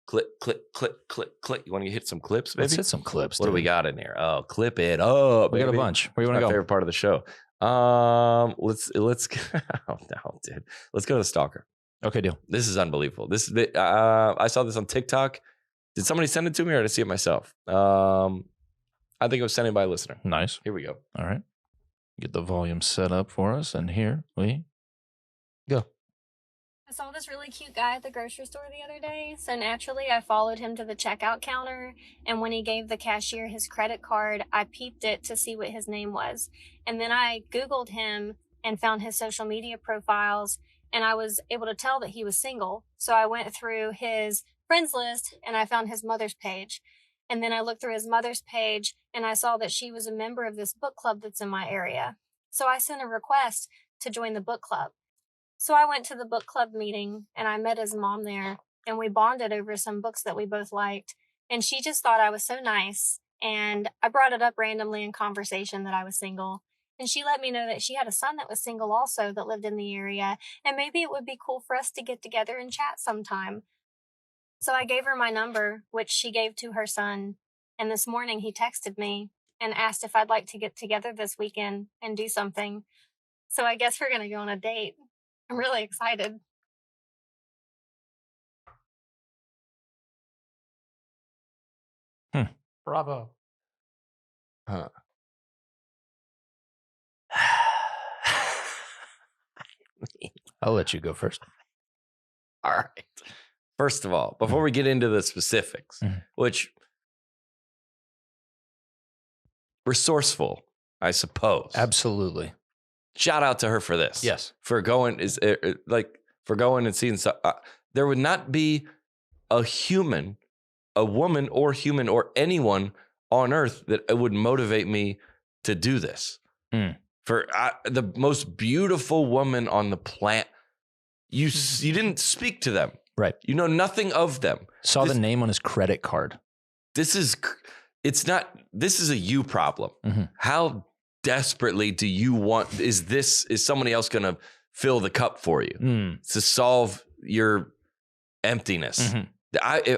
Click. You want to hit some clips, baby? Let's hit some clips. What do we got in here? Oh, clip it up. We got a bunch. Where you want to go? Favorite part of the show. Let's oh no, dude. Let's go to the Stalker. Okay, deal. This is unbelievable. This is I saw this on TikTok. Did somebody send it to me or did I see it myself? I think it was sent in by a listener. Nice. Here we go. All right. Get the volume set up for us, and here we go. I saw this really cute guy at the grocery store the other day, so naturally I followed him to the checkout counter, and when he gave the cashier his credit card, I peeped it to see what his name was. And then I Googled him and found his social media profiles, and I was able to tell that he was single. So I went through his friends list and I found his mother's page. And then I looked through his mother's page and I saw that she was a member of this book club that's in my area. So I sent a request to join the book club. So I went to the book club meeting and I met his mom there and we bonded over some books that we both liked. And she just thought I was so nice. And I brought it up randomly in conversation that I was single. And she let me know that she had a son that was single also that lived in the area. And maybe it would be cool for us to get together and chat sometime. So I gave her my number, which she gave to her son. And this morning he texted me and asked if I'd like to get together this weekend and do something. So I guess we're going to go on a date. I'm really excited. Bravo. Huh. I'll let you go first. All right. First of all, before we get into the specifics, which resourceful, I suppose. Absolutely. Shout out to her for this. Yes. For going and seeing stuff. There would not be a human, a woman or human or anyone on earth that would motivate me to do this. For the most beautiful woman on the planet. You didn't speak to them. Right. You know nothing of them. Saw the name on his credit card. This is a you problem. Mm-hmm. How desperately do you want, is somebody else going to fill the cup for you to solve your emptiness? Mm-hmm.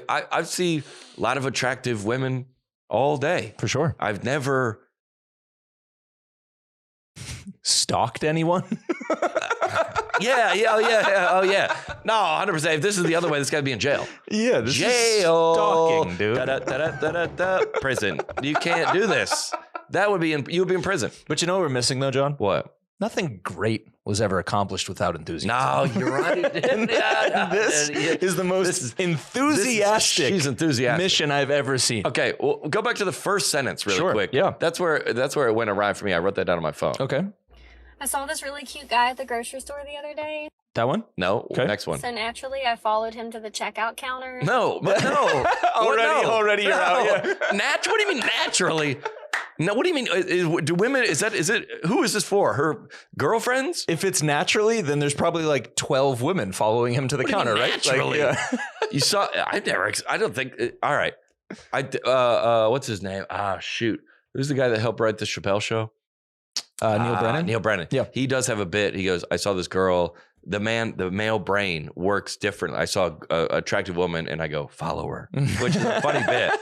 I see a lot of attractive women all day. For sure. I've never stalked anyone. Yeah. Oh, yeah. No, 100%. If this is the other way, this guy'd be in jail. Yeah, this jail. Is stalking, dude. Prison. You can't do this. You would be in prison. But you know what we're missing, though, John? What? Nothing great was ever accomplished without enthusiasm. No, you're right. This is the most enthusiastic mission I've ever seen. Okay, well, go back to the first sentence really quick. Yeah. That's where it went awry for me. I wrote that down on my phone. Okay. I saw this really cute guy at the grocery store the other day. That one? No. Okay. Next one. So naturally, I followed him to the checkout counter. No. Already you're out. Yeah. What do you mean naturally? No, what do you mean? Do women, who is this for? Her girlfriends? If it's naturally, then there's probably like 12 women following him to the counter, right? Naturally. You saw, I don't think, all right. What's his name? Shoot. Who's the guy that helped write the Chappelle show? Neil Brennan? Neil Brennan. Yeah. He does have a bit. He goes, I saw this girl, the male brain works differently. I saw an attractive woman and I go, follow her, which is a funny bit.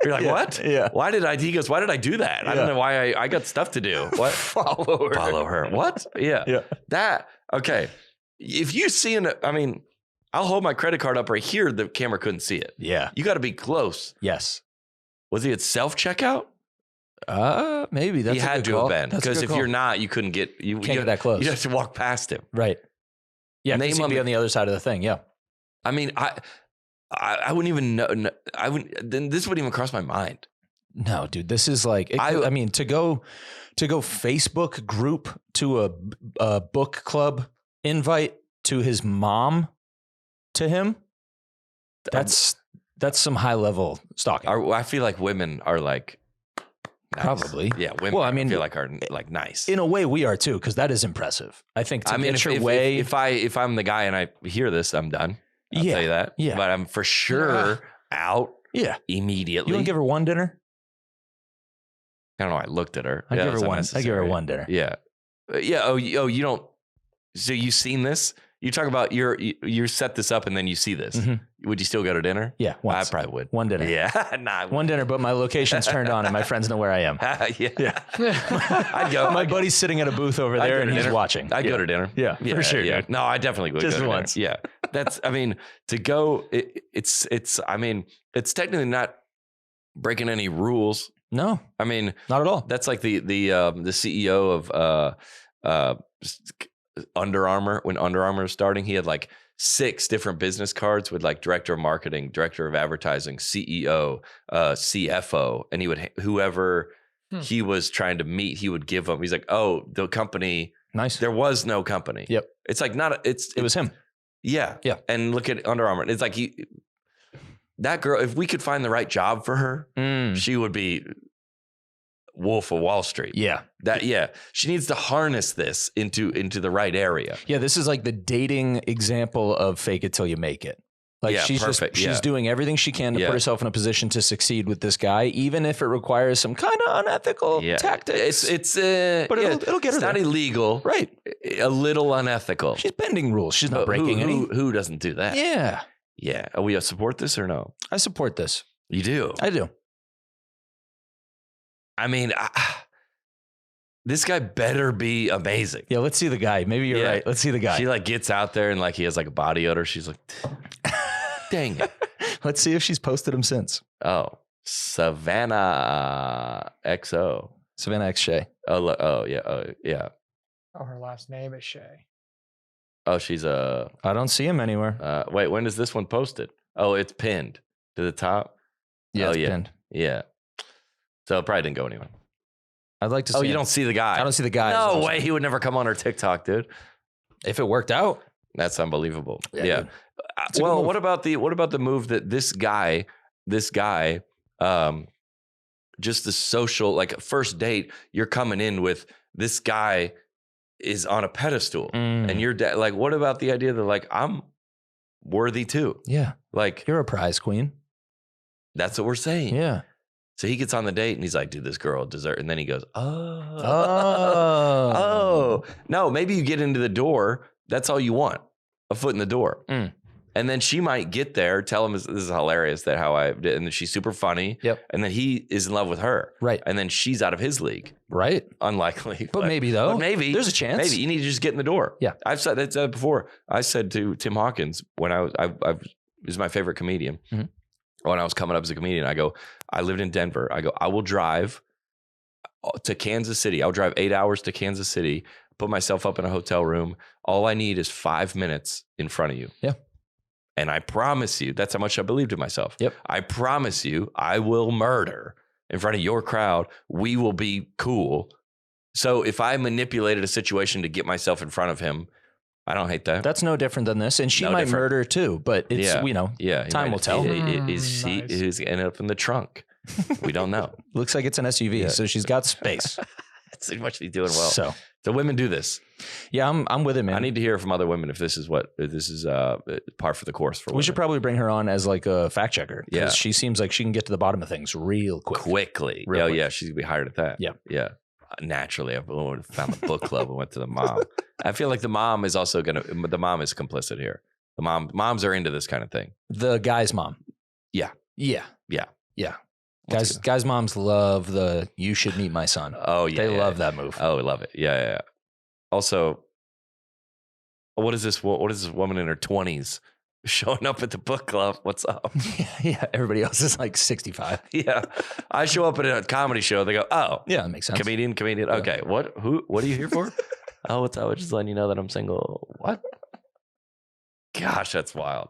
You're like, what? Yeah. He goes, why did I do that? I don't know why I got stuff to do. What? Follow her. What? Yeah. That, okay. If you see I'll hold my credit card up right here. The camera couldn't see it. Yeah. You got to be close. Yes. Was he at self-checkout? Maybe. He had to have been. Because if you're not, you couldn't get, you can't get that close. You have to walk past him. Right. Yeah. Name on the other side of the thing. Yeah. I mean, I wouldn't even know. Then this wouldn't even cross my mind. No, dude, this is like, to go Facebook group to a book club invite to his mom to him. That's some high level stalking. I feel like women are like, nice. Probably. Yeah. Women I feel like are like nice. In a way we are too. Cause that is impressive. I think if I'm the guy and I hear this, I'm done. I'll tell you that. Yeah. But I'm for sure out immediately. You want to give her one dinner? I don't know. I looked at her. I give her one dinner. Yeah. Yeah. Oh, you don't. So you seen this? You talk about you set this up and then you see this. Mm-hmm. Would you still go to dinner? Yeah. Once. I probably would. One dinner. Yeah. One dinner, but my location's turned on and my friends know where I am. Yeah. I'd go. My buddy's sitting at a booth over there and he's watching. I'd go to dinner. Yeah, for sure. Yeah. No, I definitely would just go to once. Dinner. Yeah. That's, to go, it's technically not breaking any rules. No. Not at all. That's like the CEO of Under Armour. When Under Armour was starting, he had like 6 different business cards with like director of marketing, director of advertising, CEO, CFO, and he would whoever he was trying to meet, he would give them. He's like, oh, the company. Nice. There was no company. Yep. It's like it was him. Yeah. Yeah. And look at Under Armour. It's like that girl. If we could find the right job for her, she would be Wolf of Wall Street. Yeah. She needs to harness this into the right area. Yeah. This is like the dating example of fake it till you make it. Like she's doing everything she can to put herself in a position to succeed with this guy, even if it requires some kind of unethical tactics. But it'll get her. It's not illegal. Right. A little unethical. She's bending rules. She's not breaking any. Who doesn't do that? Yeah. Yeah. Are we support this or no? I support this. You do? I do. This guy better be amazing. Yeah, let's see the guy. Maybe you're right. Let's see the guy. She like gets out there and like he has like a body odor. She's like, dang it. Let's see if she's posted him since. Oh, Savannah XO. Savannah X Shay. Oh yeah. Oh, her last name is Shay. Oh, she's I don't see him anywhere. Wait, when is this one posted? Oh, it's pinned to the top. Yeah, it's pinned. Yeah. So it probably didn't go anywhere. I'd like to see you don't see the guy. I don't see the guy. No way. He would never come on her TikTok, dude. If it worked out. That's unbelievable. Yeah. Well, what about the move that this guy, just the social, like first date, you're coming in with this guy is on a pedestal and you're like, what about the idea that like, I'm worthy too? Yeah. Like you're a prize queen. That's what we're saying. Yeah. So he gets on the date and he's like, dude, this girl deserves, and then he goes, oh. No, maybe you get into the door. That's all you want, a foot in the door. Mm. And then she might get there, tell him this is hilarious that how I did. And then she's super funny. Yep. And then he is in love with her. Right. And then she's out of his league. Right. Unlikely. But maybe though. But maybe. There's a chance. Maybe. You need to just get in the door. Yeah. I've said that before. I said to Tim Hawkins when he was my favorite comedian. Mm-hmm. When I was coming up as a comedian, I go, I lived in Denver. I go, I will drive to Kansas City. I'll drive 8 hours to Kansas City, put myself up in a hotel room. All I need is 5 minutes in front of you. Yeah. And I promise you, that's how much I believed in myself. Yep. I promise you, I will murder in front of your crowd. We will be cool. So if I manipulated a situation to get myself in front of him, I don't hate that. That's no different than this. And she might murder too, but it's, time will tell. Is ended up in the trunk? We don't know. Looks like it's an SUV, so she's got space. That's much be doing well. So women do this. Yeah, I'm with it, man. I need to hear from other women if this is par for the course for women. We should probably bring her on as like a fact checker. Yeah. She seems like she can get to the bottom of things real quick. Quickly. Yeah, she's gonna be hired at that. Yeah. Yeah. Naturally, I found the book club and went to the mom. I feel like the mom is also the mom is complicit here. The moms are into this kind of thing. The guy's mom. Yeah. Yeah. Yeah. Yeah. Guys' moms love the "you should meet my son." Oh yeah, they love that move. Oh, I love it. Yeah. Also, what is this? What is this woman in her 20s showing up at the book club? What's up? Yeah. Everybody else is like 65. Yeah. I show up at a comedy show. They go, oh, yeah, that makes sense. Comedian. Okay. What are you here for? Oh, what's up? Just letting you know that I'm single. What? Gosh, that's wild.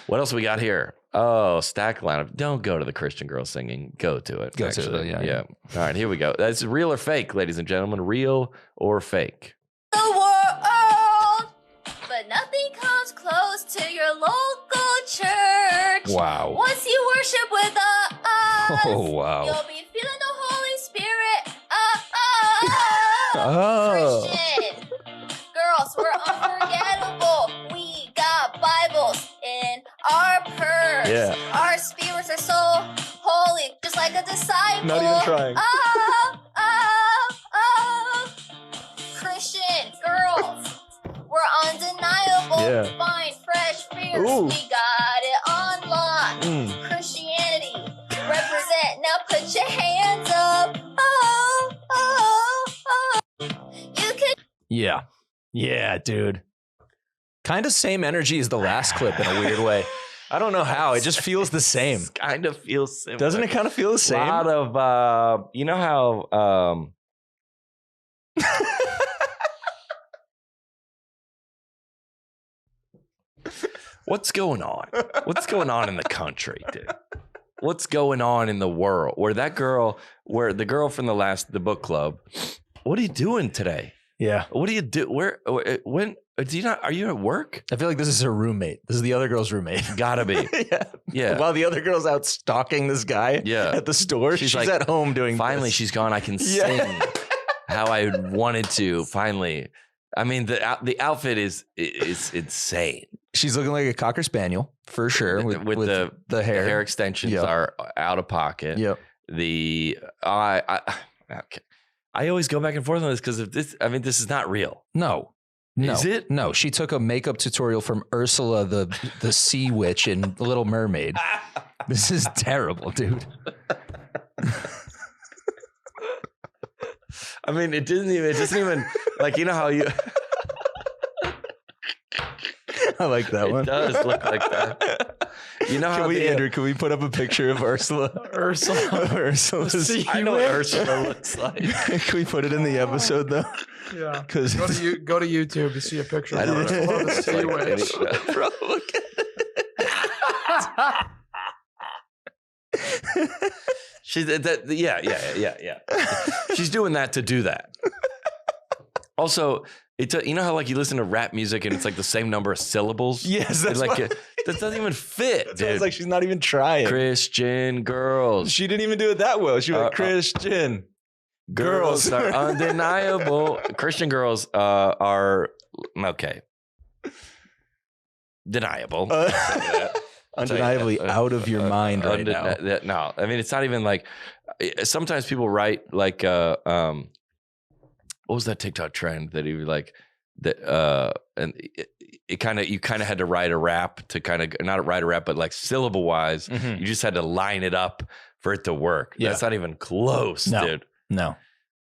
What else we got here? Oh, stack lineup. Don't go to the Christian girl singing. Go to it. Go to it. Yeah. All right, here we go. That's real or fake, ladies and gentlemen. Real or fake? The world, but nothing comes close to your local church. Wow. Once you worship with us, oh wow, you'll be feeling the Holy Spirit. Oh. Christian girls, we're unforgettable. We got Bibles in our purse. Yeah. Our spirits are so holy, just like a disciple. Not even trying. Christian girls, we're undeniable. Yeah. Fine, fresh, fierce. Ooh. We got it on lock. Christianity represent. Now put your hands up. You could. Yeah, dude. Kind of same energy as the last clip in a weird way. I don't know how. It just feels the same. Kind of feels similar. Doesn't it kind of feel the same? A lot of, you know how, what's going on? What's going on in the country, dude? What's going on in the world? Where the girl from the book club, what are you doing today? Yeah. What do you do? When do you not? Are you at work? I feel like this is her roommate. This is the other girl's roommate. Gotta be. Yeah. While the other girl's out stalking this guy at the store, she's like, at home doing finally this. She's gone. I can sing how I wanted to. Finally. I mean, the outfit is insane. She's looking like a Cocker Spaniel for sure. With the hair. The hair extensions are out of pocket. Yep. I always go back and forth on this because of this. I mean, this is not real. No. Is it? No. She took a makeup tutorial from Ursula, the sea witch in Little Mermaid. This is terrible, dude. I mean, it doesn't even like, you know how you. I like that one. It does look like that. You know how Andrew, can we put up a picture of Ursula? Ursula's. I know what Ursula looks like. Can we put it in the episode though? Yeah. Because go to YouTube to see a picture of Ursula the Sea Witch. Bro, look at it. She's yeah. She's doing that to do that. Also, you know how like you listen to rap music and it's like the same number of syllables? Yes, that's like that doesn't even fit, dude. It's like she's not even trying. Christian girls. She didn't even do it that well. She went Christian girls are undeniable. Christian girls are okay. Deniable. undeniably out of your mind right now. No, I mean, it's not even like, sometimes people write like, what was that TikTok trend that he was like, that, and you kind of had to write a rap to kind of, not write a rap, but like syllable wise, you just had to line it up for it to work. Yeah. That's not even close, dude. No.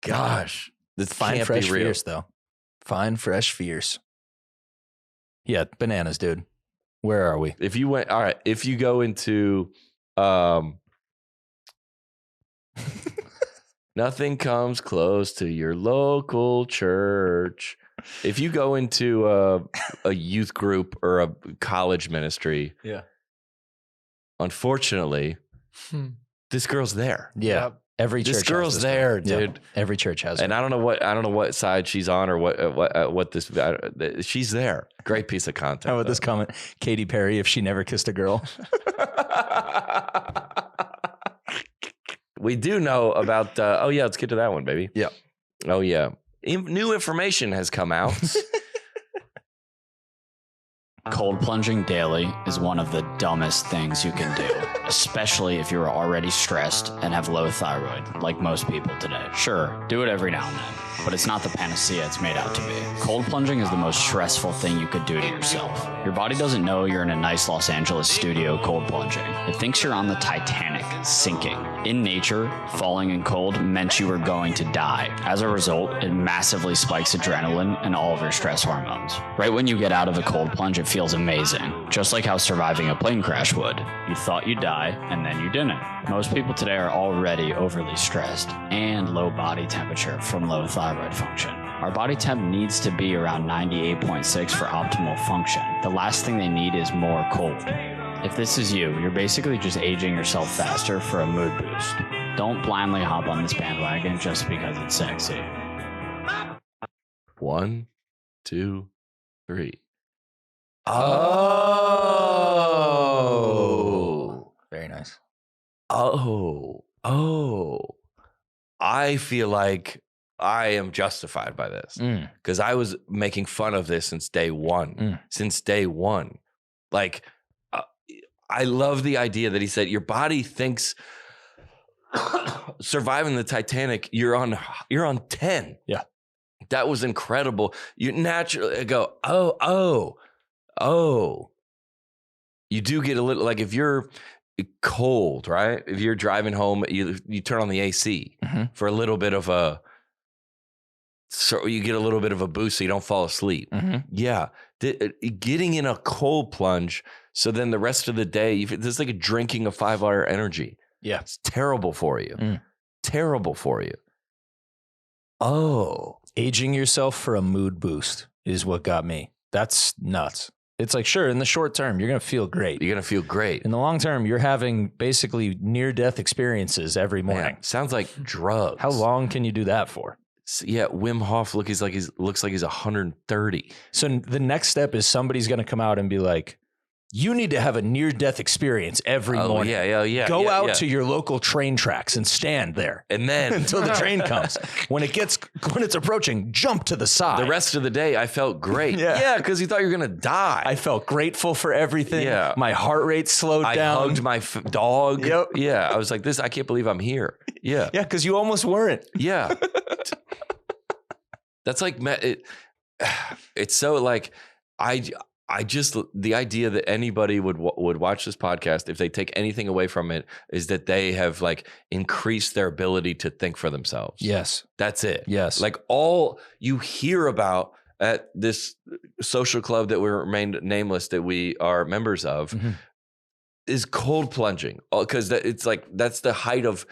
Gosh. This fine, can't fresh be real. fierce, though. Fine, fresh fierce. Yeah, bananas, dude. Where are we? If you went, all right, if you go into, nothing comes close to your local church. If you go into a youth group or a college ministry, yeah, unfortunately, this girl's there. Yeah. Every church. This girl's there, dude. Yep. Every church has. And I don't know what side she's on or what this. She's there. Great piece of content. How about this comment? Katy Perry, if she never kissed a girl. We do know about. Oh yeah, let's get to that one, baby. Yeah. Oh yeah. New information has come out. Cold plunging daily is one of the dumbest things you can do, especially if you're already stressed and have low thyroid, like most people today. Sure, do it every now and then, but it's not the panacea it's made out to be. Cold plunging is the most stressful thing you could do to yourself. Your body doesn't know you're in a nice Los Angeles studio cold plunging. It thinks you're on the Titanic, sinking. In nature, falling in cold meant you were going to die. As a result, it massively spikes adrenaline and all of your stress hormones. Right when you get out of a cold plunge, it feels amazing, just like how surviving a plane crash would. You thought you'd die, and then you didn't. Most people today are already overly stressed and low body temperature from low thyroid function. Our body temp needs to be around 98.6 for optimal function. The last thing they need is more cold. If this is you, you're basically just aging yourself faster for a mood boost. Don't blindly hop on this bandwagon just because it's sexy. 1, 2, 3. Oh. Very nice. Oh. I feel like I am justified by this because I was making fun of this since day one. Like, I love the idea that he said your body thinks surviving the Titanic, you're on 10. Yeah. That was incredible. You naturally go, oh. You do get a little, like if you're cold, right? If you're driving home, you turn on the AC for a little bit of so you get a little bit of a boost so you don't fall asleep. Yeah. Getting in a cold plunge, so then the rest of the day, it's like drinking a 5-hour energy. Yeah. It's terrible for you. Terrible for you. Oh. Aging yourself for a mood boost is what got me. That's nuts. It's like, sure, in the short term, you're going to feel great. You're going to feel great. In the long term, you're having basically near-death experiences every morning. Man, sounds like drugs. How long can you do that for? Yeah, Wim Hof looks like he's 130. So the next step is somebody's going to come out and be like, you need to have a near-death experience every morning. Yeah. Go out to your local train tracks and stand there. And then until the train comes. When it's approaching, jump to the side. The rest of the day, I felt great. Yeah, because you thought you were going to die. I felt grateful for everything. Yeah. My heart rate slowed down. I hugged my dog. Yep. Yeah. I was like, I can't believe I'm here. Yeah. Yeah, because you almost weren't. Yeah. That's like, it's so like, I just, the idea that anybody would watch this podcast, if they take anything away from it, is that they have like increased their ability to think for themselves. Yes. That's it. Yes. Like all you hear about at this social club that we remained nameless, that we are members of, is cold plunging. Because it's like, that is the height of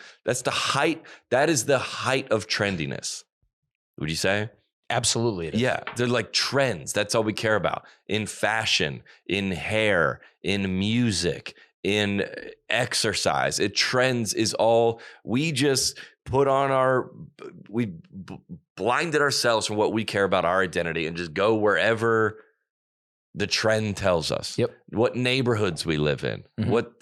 trendiness. Would you say? Absolutely. It is. Yeah, they're like trends. That's all we care about in fashion, in hair, in music, in exercise. Trends is all we just put on we blinded ourselves from what we care about, our identity, and just go wherever the trend tells us. Yep. What neighborhoods we live in, what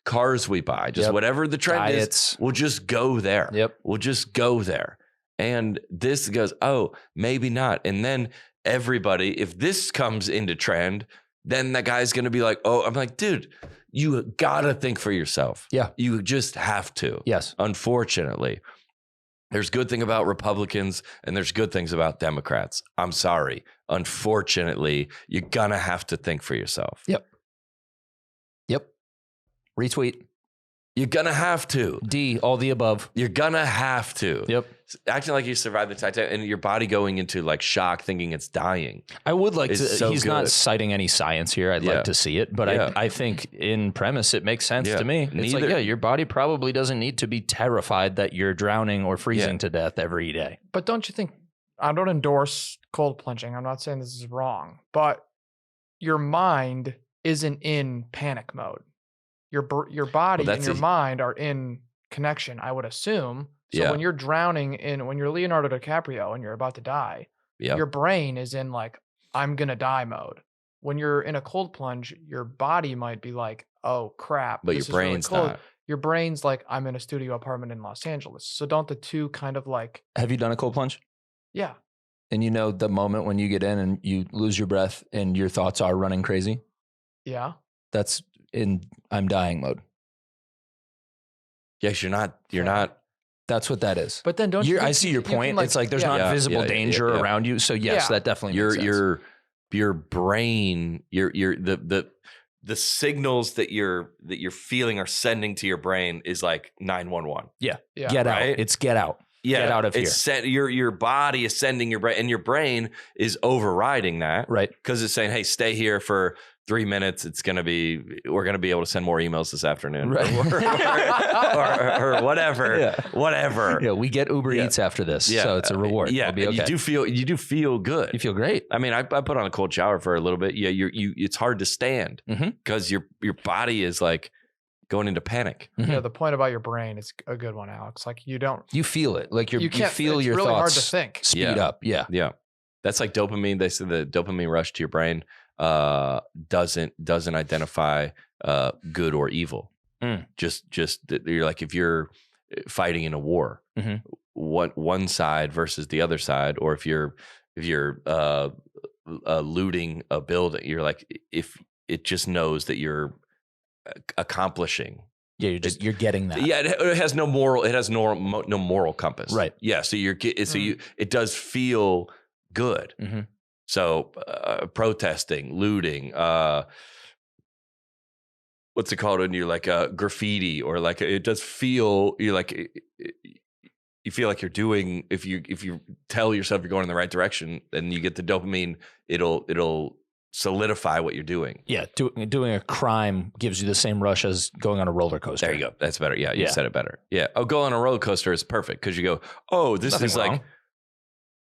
cars we buy, just whatever the trend is, we'll just go there. Yep. We'll just go there. And this goes, oh, maybe not. And then everybody, if this comes into trend, then that guy's going to be like, oh, I'm like, dude, you got to think for yourself. Yeah. You just have to. Yes. Unfortunately, there's good thing about Republicans and there's good things about Democrats. I'm sorry. Unfortunately, you're going to have to think for yourself. Yep. Retweet. You're going to have to. D, all the above. You're going to have to. Yep. Acting like you survived the Titanic and your body going into like shock, thinking it's dying. I would like to, so he's good. Not citing any science here. I'd like to see it, but I think in premise, it makes sense to me. It's like, your body probably doesn't need to be terrified that you're drowning or freezing to death every day. But don't you think, I don't endorse cold plunging. I'm not saying this is wrong, but your mind isn't in panic mode. Your body and your mind are in connection, I would assume. So when you're drowning when you're Leonardo DiCaprio and you're about to die, your brain is in like, I'm going to die mode. When you're in a cold plunge, your body might be like, oh crap. But your brain's really not. Your brain's like, I'm in a studio apartment in Los Angeles. So don't the two kind of like. Have you done a cold plunge? Yeah. And you know the moment when you get in and you lose your breath and your thoughts are running crazy? Yeah. That's in I'm dying mode. Yes, you're not. That's what that is. But then I see your point. It's like there's not visible danger around you. So yes, that definitely makes sense. Your brain, the signals that you're feeling are sending to your brain is like 911. Yeah. Get out. It's get out. Yeah, get out of here. Your body is sending your brain, and your brain is overriding that, right? Because it's saying, "Hey, stay here for 3 minutes. We're gonna be able to send more emails this afternoon, right? or whatever, whatever." Yeah, we get Uber Eats after this, so it's a reward. Yeah, we'll be okay. You do feel good. You feel great. I mean, I put on a cold shower for a little bit. Yeah, it's hard to stand because your body is like going into panic. Yeah, the point about your brain is a good one, Alex. Like you feel it. Like you feel your really thoughts hard to think. Speed up. Yeah. Yeah. That's like dopamine. They say the dopamine rush to your brain doesn't identify good or evil. Just you're like, if you're fighting in a war, one side versus the other side, or if you're looting a building, you're like, if it just knows that you're accomplishing. Yeah, you're getting that. Yeah, it has no moral. It has no moral compass. Right. Yeah. So it does feel good. So protesting, looting, what's it called when you're like graffiti, or like it does feel you feel like you're doing, if you tell yourself you're going in the right direction, then you get the dopamine. It'll solidify what you're doing. Yeah, doing a crime gives you the same rush as going on a roller coaster. There you go. That's better. Yeah, you said it better. Yeah. Oh, go on a roller coaster is perfect because you go, oh, this Nothing is wrong. like,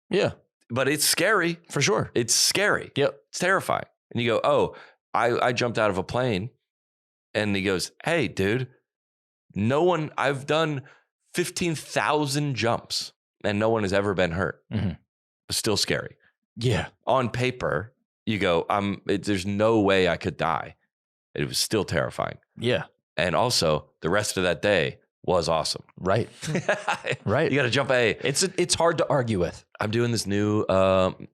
yeah, but it's scary for sure. It's scary. Yep, it's terrifying. And you go, oh, I jumped out of a plane, and he goes, hey, dude, I've done 15,000 jumps, and no one has ever been hurt. It's still scary. Yeah, on paper. You go, there's no way I could die. It was still terrifying. Yeah. And also the rest of that day was awesome. Right. Right. You got to jump It's hard to argue with. I'm doing this new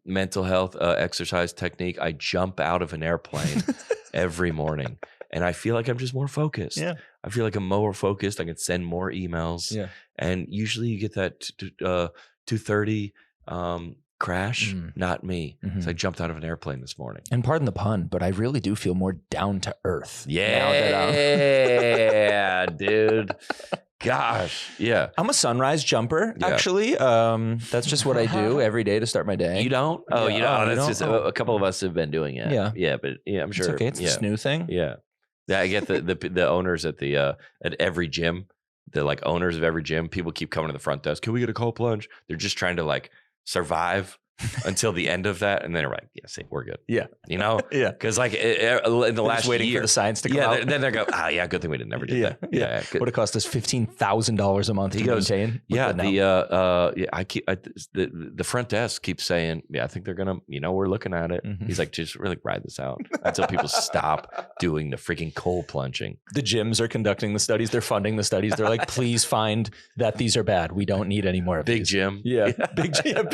mental health exercise technique. I jump out of an airplane every morning, and I feel like I'm just more focused. Yeah. I feel like I'm more focused. I can send more emails. Yeah. And usually you get that 2:30 crash, not me. So I jumped out of an airplane this morning. And pardon the pun, but I really do feel more down to earth. Yeah, dude. Gosh, yeah. I'm a sunrise jumper, actually. That's just what I do every day to start my day. You don't? Oh, you don't? That's just Oh. a couple of us have been doing it. Yeah. Yeah, but yeah, I'm sure. It's okay. It's this new thing. Yeah. Yeah, I get the owners at every gym, the like owners of every gym, people keep coming to the front desk. Can we get a cold plunge? They're just trying to like survive until the end of that, and then they're like, "Yeah, see, we're good." Yeah, you know, yeah, because like in the last waiting year, for the science to come out. Then they go, "Ah, yeah, good thing we never did that." Yeah. Would have cost us $15,000 a month to maintain. Yeah, the front desk keeps saying, "Yeah, I think they're gonna, we're looking at it." He's like, "Just really ride this out until people stop doing the freaking cold plunging." The gyms are conducting the studies. They're funding the studies. They're like, "Please find that these are bad. We don't need any more of Big these." gym. Yeah, big gym.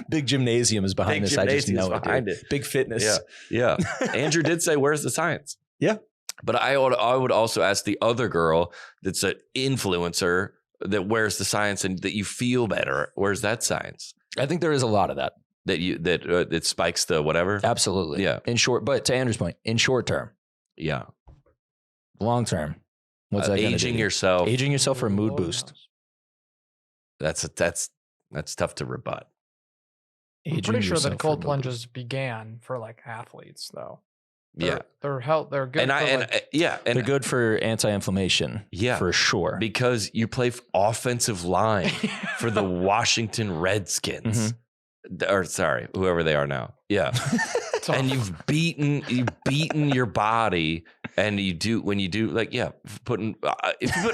Big gymnasium is behind this. I just know it. Big fitness. Yeah. Andrew did say, where's the science? Yeah. But I would also ask the other girl that's an influencer that where's the science and that you feel better. Where's that science? I think there is a lot of that. That it spikes the whatever. Absolutely. Yeah. In short, but to Andrew's point, in short term. Yeah. Long term. What's that aging yourself? Aging yourself for a mood boost. That's tough to rebut. I'm pretty sure that cold plunges began for like athletes, though. They're good. And they're good for anti-inflammation. Yeah, for sure. Because you play offensive line for the Washington Redskins. Or sorry, whoever they are now. Yeah. And you've beaten your body, and if you put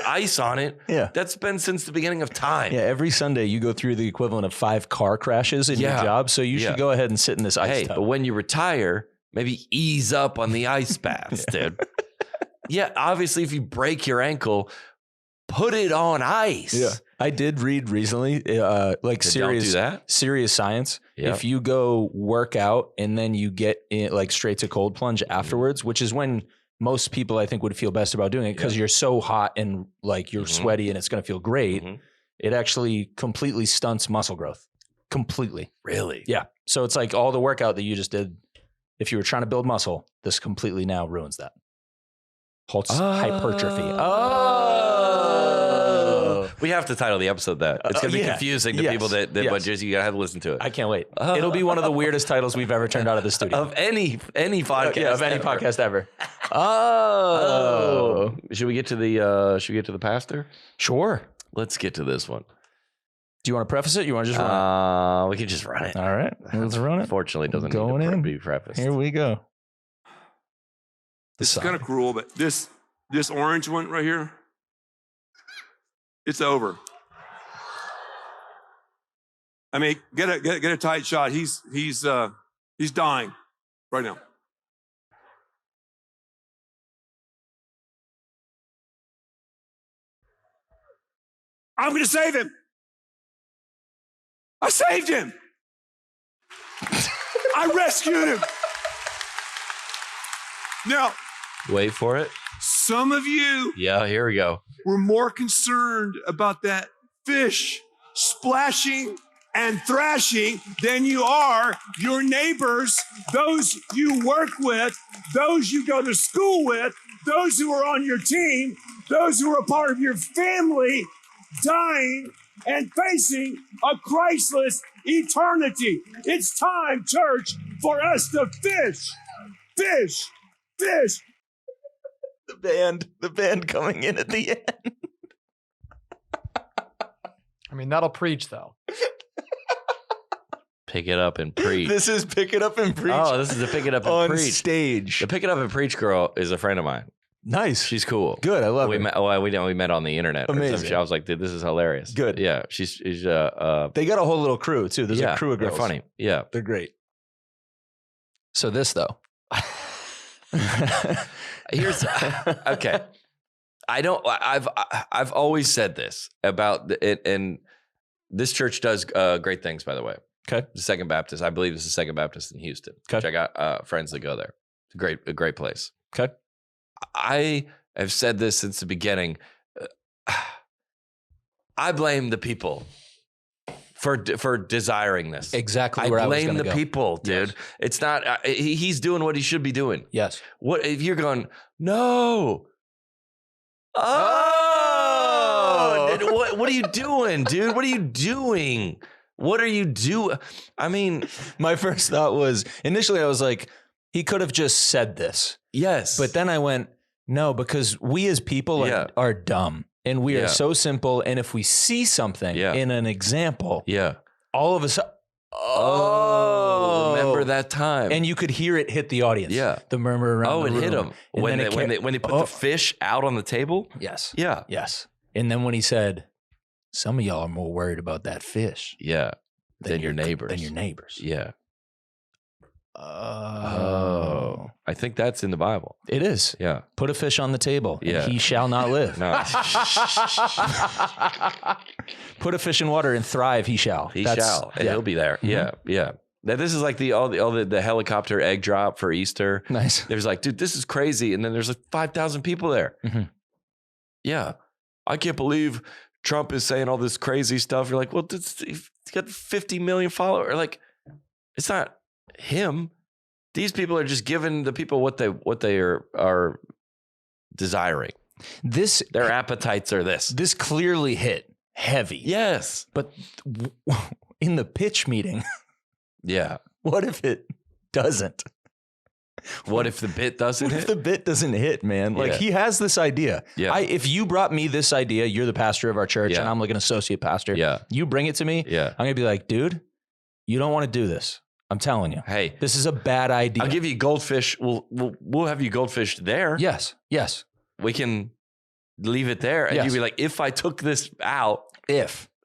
ice on it, that's been since the beginning of time. Yeah, every Sunday you go through the equivalent of 5 car crashes in your job, so you should go ahead and sit in this ice tub. But when you retire, maybe ease up on the ice baths, dude. Yeah, obviously if you break your ankle, put it on ice. Yeah. I did read recently, serious science. Yep. If you go work out and then you get in, like straight to cold plunge afterwards, which is when most people I think would feel best about doing it because you're so hot and like you're sweaty and it's going to feel great. It actually completely stunts muscle growth. Completely. Really? Yeah. So it's like all the workout that you just did. If you were trying to build muscle, this completely now ruins that. Halts hypertrophy. We have to title the episode that. It's going to be confusing to people that but just you got to have to listen to it. I can't wait. It'll be one of the weirdest titles we've ever turned out of the studio. Of any podcast. Podcast ever. Should we get to the pastor? Sure. Let's get to this one. Do you want to preface it? You want to just run it? We can just run it. All right. Let's run it. Fortunately, it doesn't need to be prefaced. Here we go. This is kind of cruel, but this orange one right here, it's over. I mean, get a tight shot. He's dying right now. I'm going to save him. I saved him. I rescued him. Now, wait for it. Some of you, here we go, were more concerned about that fish splashing and thrashing than you are your neighbors, those you work with, those you go to school with, those who are on your team, those who are a part of your family, dying and facing a Christless eternity. It's time, church, for us to fish. The band coming in at the end. I mean, that'll preach though. Pick it up and preach. This is Pick It Up and Preach. Oh, this is the Pick It Up and on Preach stage. The Pick It Up and Preach girl is a friend of mine. Nice. She's cool. Good. I love her. We met on the internet. Amazing. I was like, dude, this is hilarious. Good. Yeah. She's they got a whole little crew too. There's a crew of girls. They're funny. Yeah. They're great. So this though. Here's okay. I've always said this about it, and this church does great things, by the way. Okay. The Second Baptist. I believe it's the Second Baptist in Houston. Okay. Which I got friends that go there. It's a great place. Okay. I have said this since the beginning. I blame the people for desiring this. Exactly where I was going to go. I blame the people, dude. Yes. It's not. He's doing what he should be doing. Yes. What if you're going? No. Oh. What are you doing, dude? What are you doing? What are you doing? I mean, my first thought was initially I was like, he could have just said this. Yes. But then I went, no, because we as people are dumb and we are so simple. And if we see something in an example, all of a sudden, remember that time? And you could hear it hit the audience. Yeah. The murmur around the room. It hit him. When they put the fish out on the table? Yes. Yeah. Yes. And then when he said, some of y'all are more worried about that fish. Yeah. Than your neighbors. Than your neighbors. Yeah. Oh. I think that's in the Bible. It is. Yeah. Put a fish on the table and he shall not live. No. Put a fish in water and thrive. He shall. He shall. And he'll be there. Mm-hmm. Yeah. Now, this is like all the helicopter egg drop for Easter. Nice. There's like, dude, this is crazy. And then there's like 5,000 people there. Mm-hmm. Yeah. I can't believe Trump is saying all this crazy stuff. You're like, well, he's got 50 million followers. Like, it's not him. These people are just giving the people what they are desiring. Their appetites are this. This clearly hit heavy. Yes. But in the pitch meeting... Yeah. What if it doesn't? What if the bit doesn't hit? What if the bit doesn't hit, man? Like he has this idea. Yeah. If you brought me this idea, you're the pastor of our church and I'm like an associate pastor. Yeah. You bring it to me. Yeah. I'm going to be like, dude, you don't want to do this. I'm telling you. Hey, this is a bad idea. I'll give you goldfish. We'll have you goldfish there. Yes. We can leave it there. And you'd be like, if I took this out.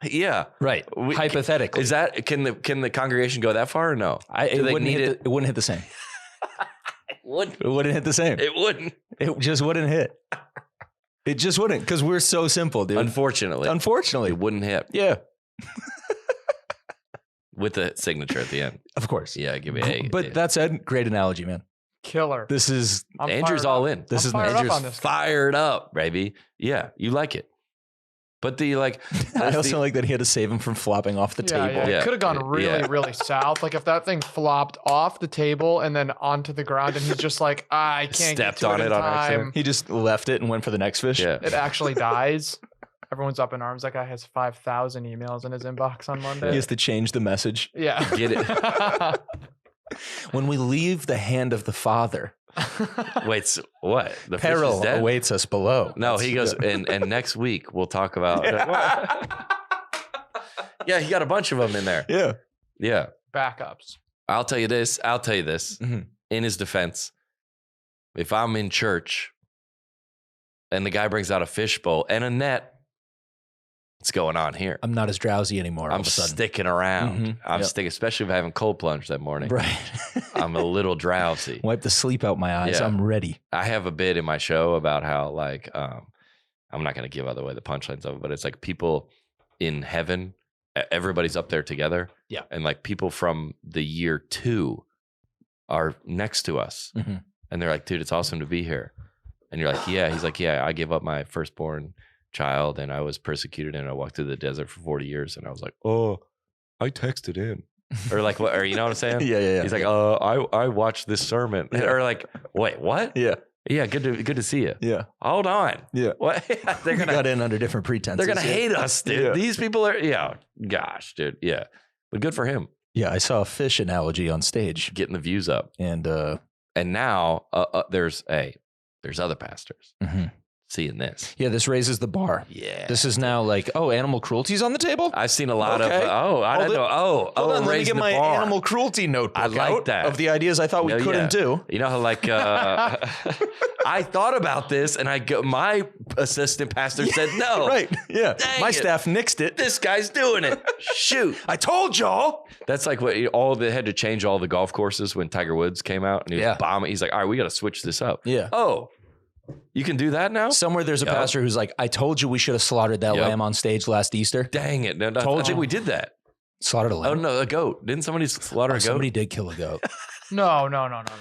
Yeah. Right. Hypothetically. Is that can the congregation go that far or no? It wouldn't hit the same. It wouldn't. It wouldn't hit the same. It wouldn't. It just wouldn't hit. It just wouldn't because we're so simple, dude. Unfortunately. It wouldn't hit. Yeah. With the signature at the end. Of course. Yeah, give me a. But that said, great analogy, man. Killer. This is Andrew's all in. This is Andrew's fired up, baby. Yeah, you like it. But I also like that he had to save him from flopping off the table. Yeah. It could have gone really south. Like if that thing flopped off the table and then onto the ground and he's just like, I can't stepped get to on it in on time. accident. He just left it and went for the next fish. Yeah. It actually dies. Everyone's up in arms. That guy has 5,000 emails in his inbox on Monday. He has to change the message. Yeah. Get it. When we leave the hand of the Father. Wait, so what? The peril fish is dead? awaits us below. No, he goes, and next week we'll talk about. Yeah, he got a bunch of them in there. Yeah. Backups. I'll tell you this. Mm-hmm. In his defense, if I'm in church and the guy brings out a fishbowl and a net, what's going on here? I'm not as drowsy anymore. I'm sticking around. Mm-hmm. I'm sticking, especially if I haven't cold plunged that morning. Right. I'm a little drowsy. Wipe the sleep out my eyes. Yeah. I'm ready. I have a bit in my show about how I'm not going to give away the punchlines of it, but it's like people in heaven, everybody's up there together. Yeah. And like people from the year 2 are next to us. Mm-hmm. And they're like, dude, it's awesome to be here. And you're like, yeah. He's like, yeah, I gave up my firstborn child and I was persecuted and I walked through the desert for 40 years. And I was like, oh, I texted in. Or like, what? Or you know what I'm saying? Yeah. He's like, I watched this sermon. Yeah. Or like, wait, what? Yeah. Yeah, good to see you. Yeah. Hold on. Yeah. What? They're gonna got in under different pretenses. They're gonna hate us, dude. Yeah. These people are gosh, dude. Yeah. But good for him. Yeah, I saw a fish analogy on stage. Getting the views up. And now there's other pastors. Mm-hmm. Seeing this. Yeah, this raises the bar. Yeah. This is now like, animal cruelty's on the table? I've seen a lot of, I don't know. Hold on, let me get my bar. Animal cruelty notebook I like that. of the ideas I thought we couldn't do. You know how like, I thought about this and my assistant pastor said no. Right, yeah. My staff nixed it. This guy's doing it. Shoot. I told y'all. That's like what they had to change all the golf courses when Tiger Woods came out and he was bombing. He's like, all right, we got to switch this up. Yeah. Oh. You can do that now? Somewhere there's a pastor who's like, I told you we should have slaughtered that lamb on stage last Easter. Dang it. No, told you we did that. Slaughtered a lamb. Oh, no, a goat. Didn't somebody slaughter a goat? Somebody did kill a goat. No.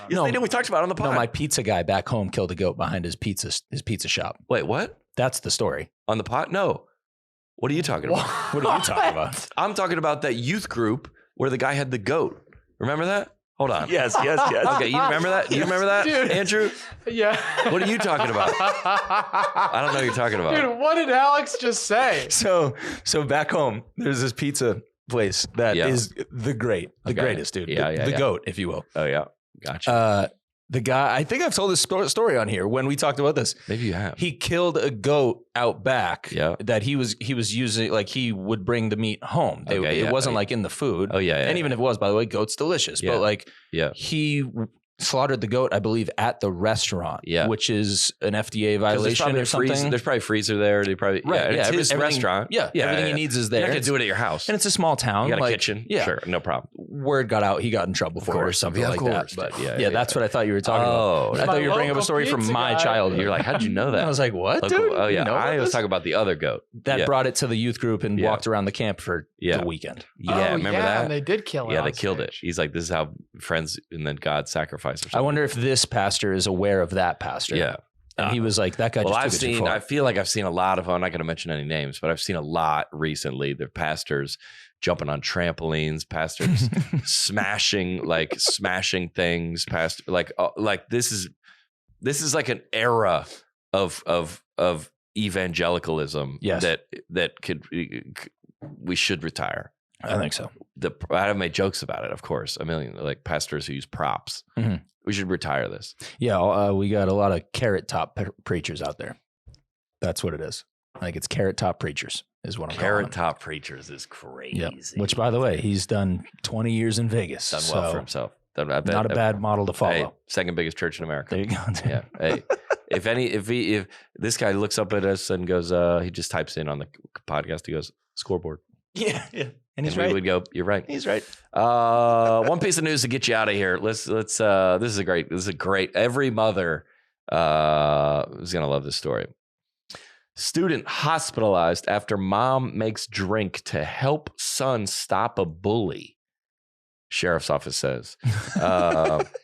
They did. We talked about it on the pod. No, my pizza guy back home killed a goat behind his pizza shop. Wait, what? That's the story. On the pod? No. What are you talking about? What are you talking about? I'm talking about that youth group where the guy had the goat. Remember that? Hold on. Yes. Okay, you remember that? You remember that, dude. Andrew? Yeah. What are you talking about? I don't know what you're talking about. Dude, what did Alex just say? So back home, there's this pizza place that is the greatest, dude. The goat, if you will. Oh, yeah. Gotcha. The guy, I think I've told this story on here when we talked about this. Maybe you have. He killed a goat out back that he was using, like he would bring the meat home. It wasn't like in the food. Oh, yeah. And even if it was, by the way, goat's delicious. Yeah. But like he slaughtered the goat, I believe, at the restaurant, which is an FDA violation or something. There's probably a freezer there. They probably, it's his restaurant. Everything he needs is there. You're not going to do it at your house. And it's a small town. You got a kitchen. Yeah. Sure. No problem. word got out, he got in trouble for it or something like that. But yeah, that's what I thought you were talking about. I thought you were bringing up a story from my childhood. You're like, how'd you know that? I was like, what, dude? Oh, yeah. You know I was talking about the other goat. That brought it to the youth group and walked around the camp for the weekend. Yeah, remember that? And they did kill it. Yeah, they killed it. He's like, this is how friends and then God sacrifice or something. I wonder if this pastor is aware of that pastor. Yeah. And he was like, that guy just took it too far. I feel like I've seen a lot of, I'm not going to mention any names, but I've seen a lot recently. The pastors jumping on trampolines, pastors smashing things, like this is like an era of evangelicalism that we should retire. I think so. I've made jokes about it, of course. I mean, like pastors who use props. Mm-hmm. We should retire this. Yeah, we got a lot of carrot top preachers out there. That's what it is. Like it's carrot top preachers is what I'm calling Carrot top preachers is crazy. Yep. Which, by the way, he's done 20 years in Vegas. Done well for himself. Not a bad model to follow. Hey, second biggest church in America. There you go. Yeah. Hey, if this guy looks up at us and goes, he just types in on the podcast. He goes, scoreboard. Yeah. And he's right. We would go, you're right. He's right. One piece of news to get you out of here. This is a great. Every mother is gonna love this story. Student hospitalized after mom makes drink to help son stop a bully. Sheriff's office says.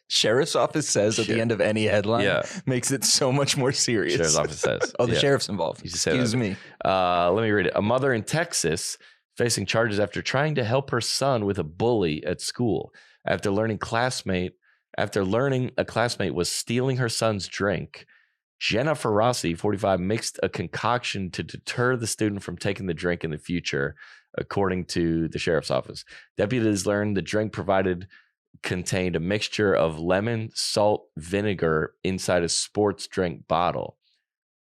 Sheriff's office says at the end of any headline makes it so much more serious. Sheriff's office says. The sheriff's involved. Excuse me. Let me read it. A mother in Texas facing charges after trying to help her son with a bully at school. After learning a classmate was stealing her son's drink, Jennifer Rossi, 45, mixed a concoction to deter the student from taking the drink in the future, according to the sheriff's office. Deputies learned the drink contained a mixture of lemon, salt, vinegar inside a sports drink bottle.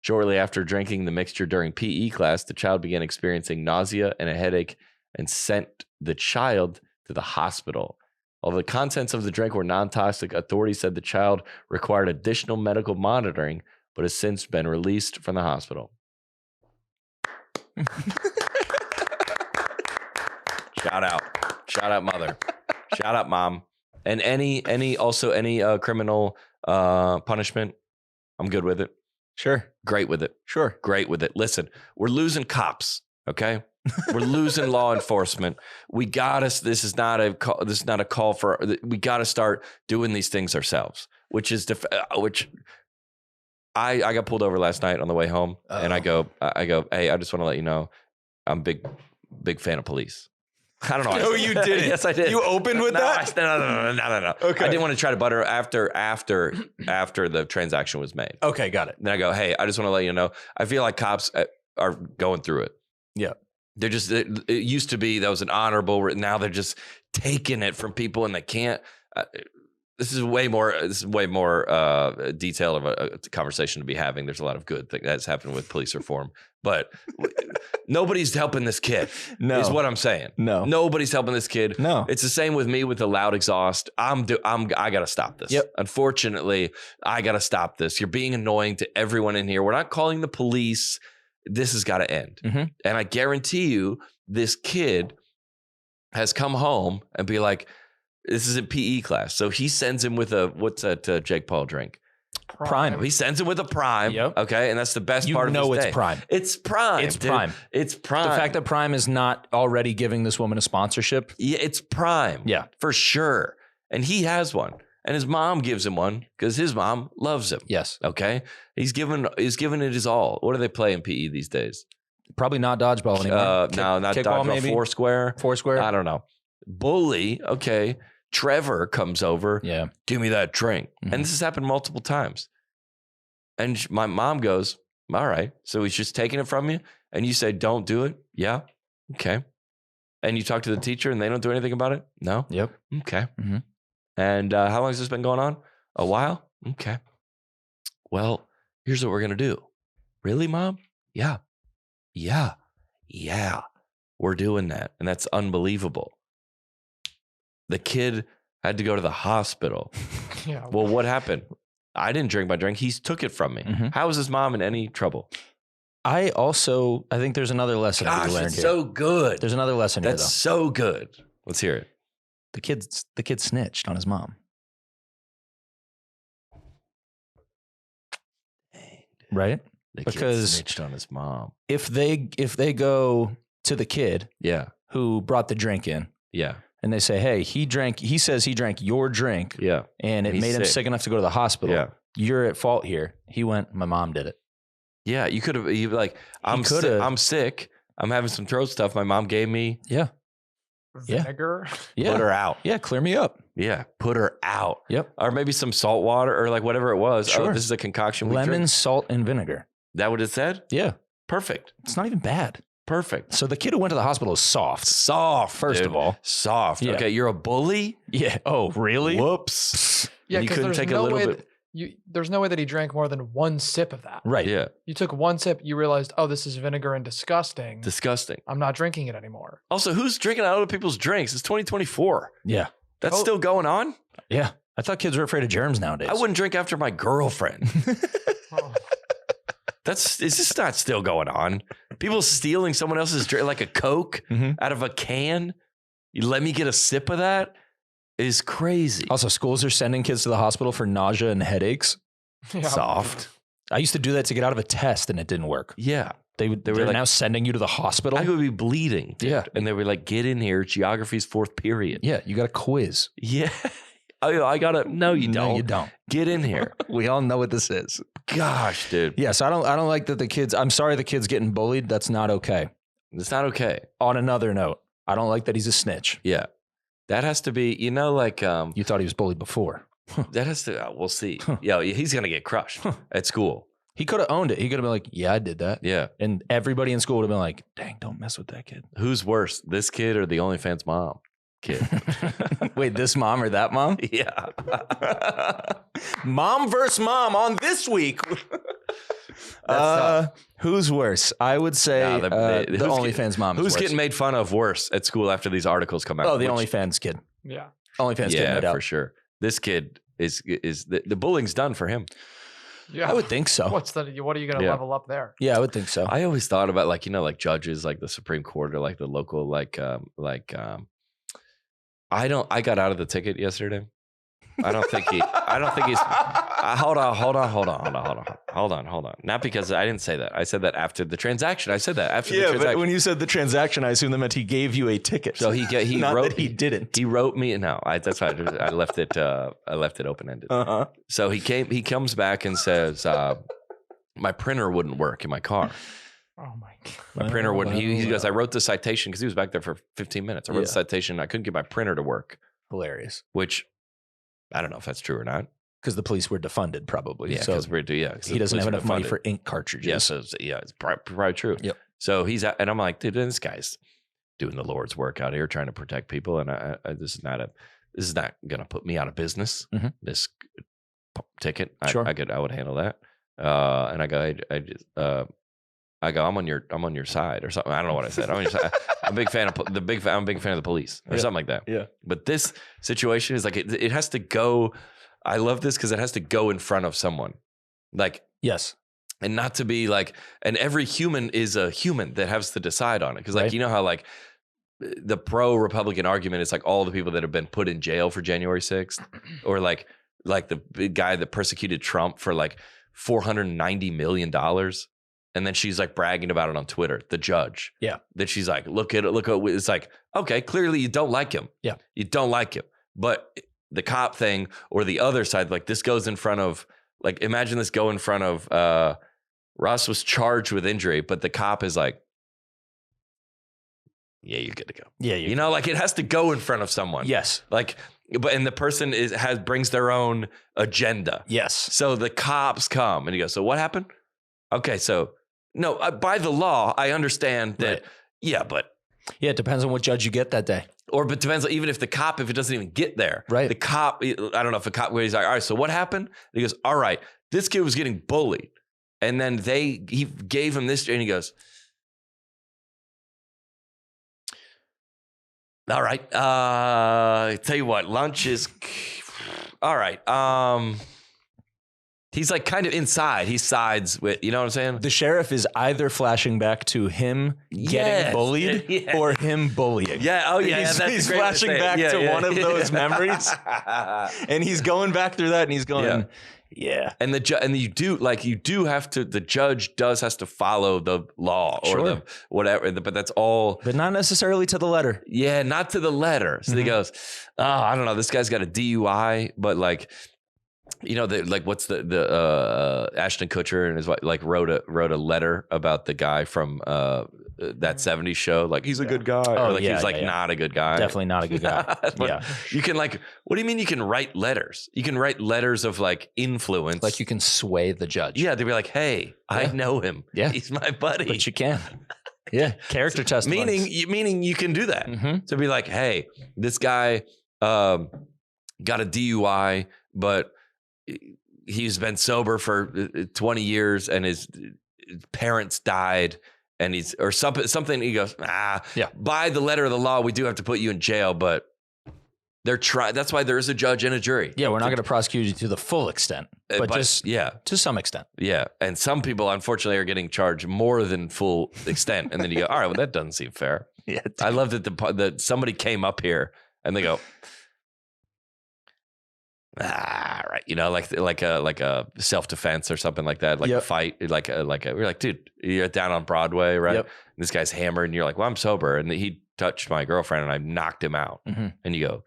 Shortly after drinking the mixture during PE class, the child began experiencing nausea and a headache and sent the child to the hospital. Although the contents of the drink were non-toxic, authorities said the child required additional medical monitoring, but has since been released from the hospital. Shout out mother. Shout out mom. And any criminal punishment, I'm good with it. Sure. Great with it. Sure. Great with it. Listen, we're losing cops. Okay. We're losing law enforcement. We got a call for, we got to start doing these things ourselves, which I got pulled over last night on the way home. And I go, hey, I just want to let you know, I'm big fan of police. I don't know. No, you didn't. Yes, I did. You opened with that? No. Okay. I didn't want to try to butter after the transaction was made. Okay, got it. Then I go, hey, I just want to let you know, I feel like cops are going through it. Yeah. They're just, it used to be that was an honorable, now they're just taking it from people and they can't. This is way more detail of a conversation to be having. There's a lot of good things that's happened with police reform, but nobody's helping this kid. No, is what I'm saying. No, nobody's helping this kid. No, it's the same with me with the loud exhaust. I got to stop this. Yep. Unfortunately, I got to stop this. You're being annoying to everyone in here. We're not calling the police. This has got to end. Mm-hmm. And I guarantee you, this kid has come home and be like, this is a PE class. So he sends him with what's that Jake Paul drink? Prime. He sends him with a Prime. Yep. Okay. And that's the best part of his day. It's Prime. It's Prime. It's Prime. It's Prime. The fact that Prime is not already giving this woman a sponsorship. Yeah, it's Prime. Yeah. For sure. And he has one. And his mom gives him one because his mom loves him. Yes. Okay. He's given it his all. What do they play in PE these days? Probably not dodgeball anymore. No, not dodgeball. Maybe. Foursquare. Foursquare. I don't know. Bully. Okay. Trevor comes over. Yeah. Give me that drink. Mm-hmm. And this has happened multiple times. And my mom goes, all right. So he's just taking it from you. And you say, don't do it. Yeah. Okay. And you talk to the teacher and they don't do anything about it? No. Yep. Okay. Mm-hmm. And how long has this been going on? A while? Okay. Well, here's what we're going to do. Really, Mom? Yeah. We're doing that. And that's unbelievable. The kid had to go to the hospital. Yeah. Well, what happened? I didn't drink my drink. He took it from me. Mm-hmm. How is his mom in any trouble? I think there's another lesson to be learned it's here. So good. There's another lesson That's here, though. So good. Let's hear it. The kid snitched on his mom. Right? The because kid snitched on his mom. If they go to the kid who brought the drink in and they say, hey, he says he drank your drink and it made him sick enough to go to the hospital. You're at fault here. He went, my mom did it. Yeah, you could have, like, I'm sick. I'm having some throat stuff. My mom gave me. Vinegar. Put her out. Yeah, clear me up. Yeah, put her out. Yep. Or maybe some salt water or like whatever it was. Sure. Oh, this is a concoction. Lemon, salt, and vinegar. That what it said? Yeah. Perfect. It's not even bad. Perfect. So the kid who went to the hospital is soft. Soft, first of all. Soft. Yeah. Okay, you're a bully? Yeah. Oh, really? Whoops. Yeah, you because couldn't take a little bit. There's no way that he drank more than one sip of that. Right. Yeah. You took one sip, you realized, oh, this is vinegar and disgusting. Disgusting. I'm not drinking it anymore. Also, who's drinking out of other people's drinks? It's 2024. Yeah. That's still going on? Yeah. I thought kids were afraid of germs nowadays. I wouldn't drink after my girlfriend. Is this not still going on? People stealing someone else's drink, like a Coke out of a can. You let me get a sip of that? Is crazy. Also, schools are sending kids to the hospital for nausea and headaches. Yeah. Soft. I used to do that to get out of a test and it didn't work. Yeah. They were like, now sending you to the hospital. I would be bleeding. Dude. Yeah. And they were like, get in here. Geography's 4th period. Yeah. You got a quiz. Yeah. I got to. No, you don't. No, you don't. Get in here. We all know what this is. Gosh, dude. Yeah. So I don't like that the kids, I'm sorry the kid's getting bullied. That's not okay. It's not okay. On another note, I don't like that he's a snitch. Yeah. That has to be, like. You thought he was bullied before. That has to, we'll see. Yeah, he's going to get crushed at school. He could have owned it. He could have been like, yeah, I did that. Yeah. And everybody in school would have been like, dang, don't mess with that kid. Who's worse, this kid or the OnlyFans mom kid? Wait, this mom or that mom? Yeah. Mom versus mom on this week. Who's worse? I would say the OnlyFans mom is Who's worse. getting made fun of worse at school after these articles come out? Oh, the OnlyFans kid. Yeah. OnlyFans kid, no doubt. for sure. This kid is the bullying's done for him. Yeah. I would think so. What are you going to level up there? Yeah, I would think so. I always thought about like judges, like the Supreme Court or like the local, I got out of the ticket yesterday. Hold on. Not because I didn't say that. I said that after the transaction. I said that after the transaction. But when you said the transaction, I assume that meant he gave you a ticket. So he Not wrote that he didn't. He wrote me. No, that's why I left it. I left it open ended. So he comes back and says, my printer wouldn't work in my car. Oh my God. My printer wouldn't. He goes, I wrote the citation because he was back there for 15 minutes. I wrote the citation. I couldn't get my printer to work. Hilarious. Which I don't know if that's true or not. Because the police were defunded, probably. Yeah, so he doesn't have enough money for ink cartridges. Yeah, so it's probably true. Yep. So he's and I'm like, dude, this guy's doing the Lord's work out here, trying to protect people, and this is not gonna put me out of business. This ticket, sure. I would handle that. And I go, I'm on your side or something. I don't know what I said. I'm on your side. I'm a big fan of I'm a big fan of the police or something like that. Yeah. But this situation is like it has to go. I love this because it has to go in front of someone. Like, yes. And not to be like, and every human is a human that has to decide on it. Because like, you know how like the pro-Republican argument is like all the people that have been put in jail for January 6th or like the big guy that persecuted Trump for like $490 million. And then she's like bragging about it on Twitter, the judge. Yeah. That she's like, look at it's like, okay, clearly you don't like him. Yeah. You don't like him. But the cop thing or the other side, like this goes in front of, like, imagine this go in front of, Ross was charged with injury, but the cop is like, yeah, you're good to go. Yeah. You know, like it has to go in front of someone. Yes. Like, and the person brings their own agenda. Yes. So the cops come and he goes, so what happened? Okay. So no, by the law, I understand that. Right. Yeah, but. Yeah, it depends on what judge you get that day. But it depends, even if the cop, if it doesn't even get there. Right. The cop, I don't know if a cop, he's like, all right, so what happened? And he goes, all right, this kid was getting bullied. And then he gave him this, and he goes, all right, tell you what, lunch is, all right. He's like kind of inside. He sides with, you know what I'm saying? The sheriff is either flashing back to him getting bullied or him bullying. Yeah. Oh, yeah. He's flashing back to one of those memories. And he's going back through that and he's going, yeah. And you do have to, the judge has to follow the law or the whatever, but that's all. But not necessarily to the letter. Yeah, not to the letter. So he goes, oh, I don't know. This guy's got a DUI, but like, you know, what's the Ashton Kutcher and his wife like wrote a letter about the guy from that 70s show. Like he's a good guy. Oh, or like he's like not a good guy. Definitely not a good guy. Yeah. You can like, what do you mean you can write letters? You can write letters of like influence. Like you can sway the judge. Yeah. They'd be like, hey, I know him. Yeah. He's my buddy. But you can. Yeah. Character testimony. Meaning you can do that. So be like, hey, this guy got a DUI, but he's been sober for 20 years and his parents died and he's or something. He goes, by the letter of the law, we do have to put you in jail, but they're trying. That's why there is a judge and a jury. Yeah. We're not going to prosecute you to the full extent, but just to some extent. Yeah. And some people unfortunately are getting charged more than full extent. And then you go, all right, well, that doesn't seem fair. Yeah. I love that somebody came up here and they go, right, you know, like a self-defense or something like that, like a fight, we're like, dude, you're down on Broadway, right? And this guy's hammered, and you're like, well, I'm sober, and he touched my girlfriend, and I knocked him out, and you go,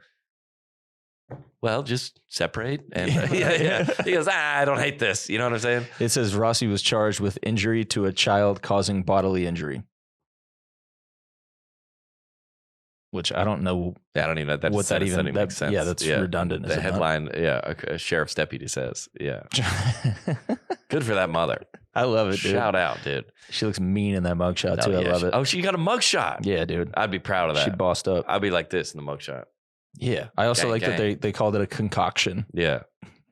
well, just separate, and he goes, I don't hate this, you know what I'm saying? It says Rossi was charged with injury to a child causing bodily injury. Which I don't know. I don't even know what that even makes sense. Yeah, that's redundant. The headline, a sheriff's deputy says, good for that mother. I love it, dude. Shout out, dude. She looks mean in that mugshot too. I love it. Oh, she got a mugshot. Yeah, dude. I'd be proud of that. She bossed up. I'd be like this in the mugshot. Yeah, I also like that they called it a concoction. Yeah,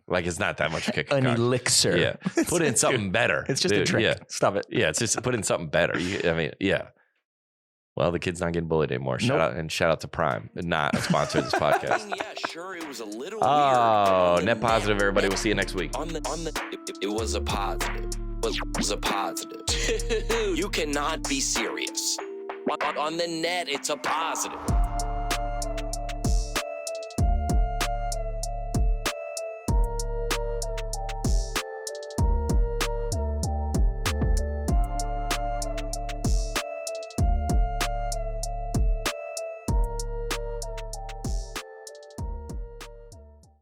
like it's not that much of a concoction. An elixir. Yeah, put in something better. It's just a drink. Yeah. Stop it. Yeah, it's just put in something better. Well, the kid's not getting bullied anymore. Shout out to Prime, not a sponsor of this podcast. Sure, it was a little weird. Net positive, everybody. We'll see you next week. It was a positive. It was a positive. You cannot be serious. On the net, it's a positive.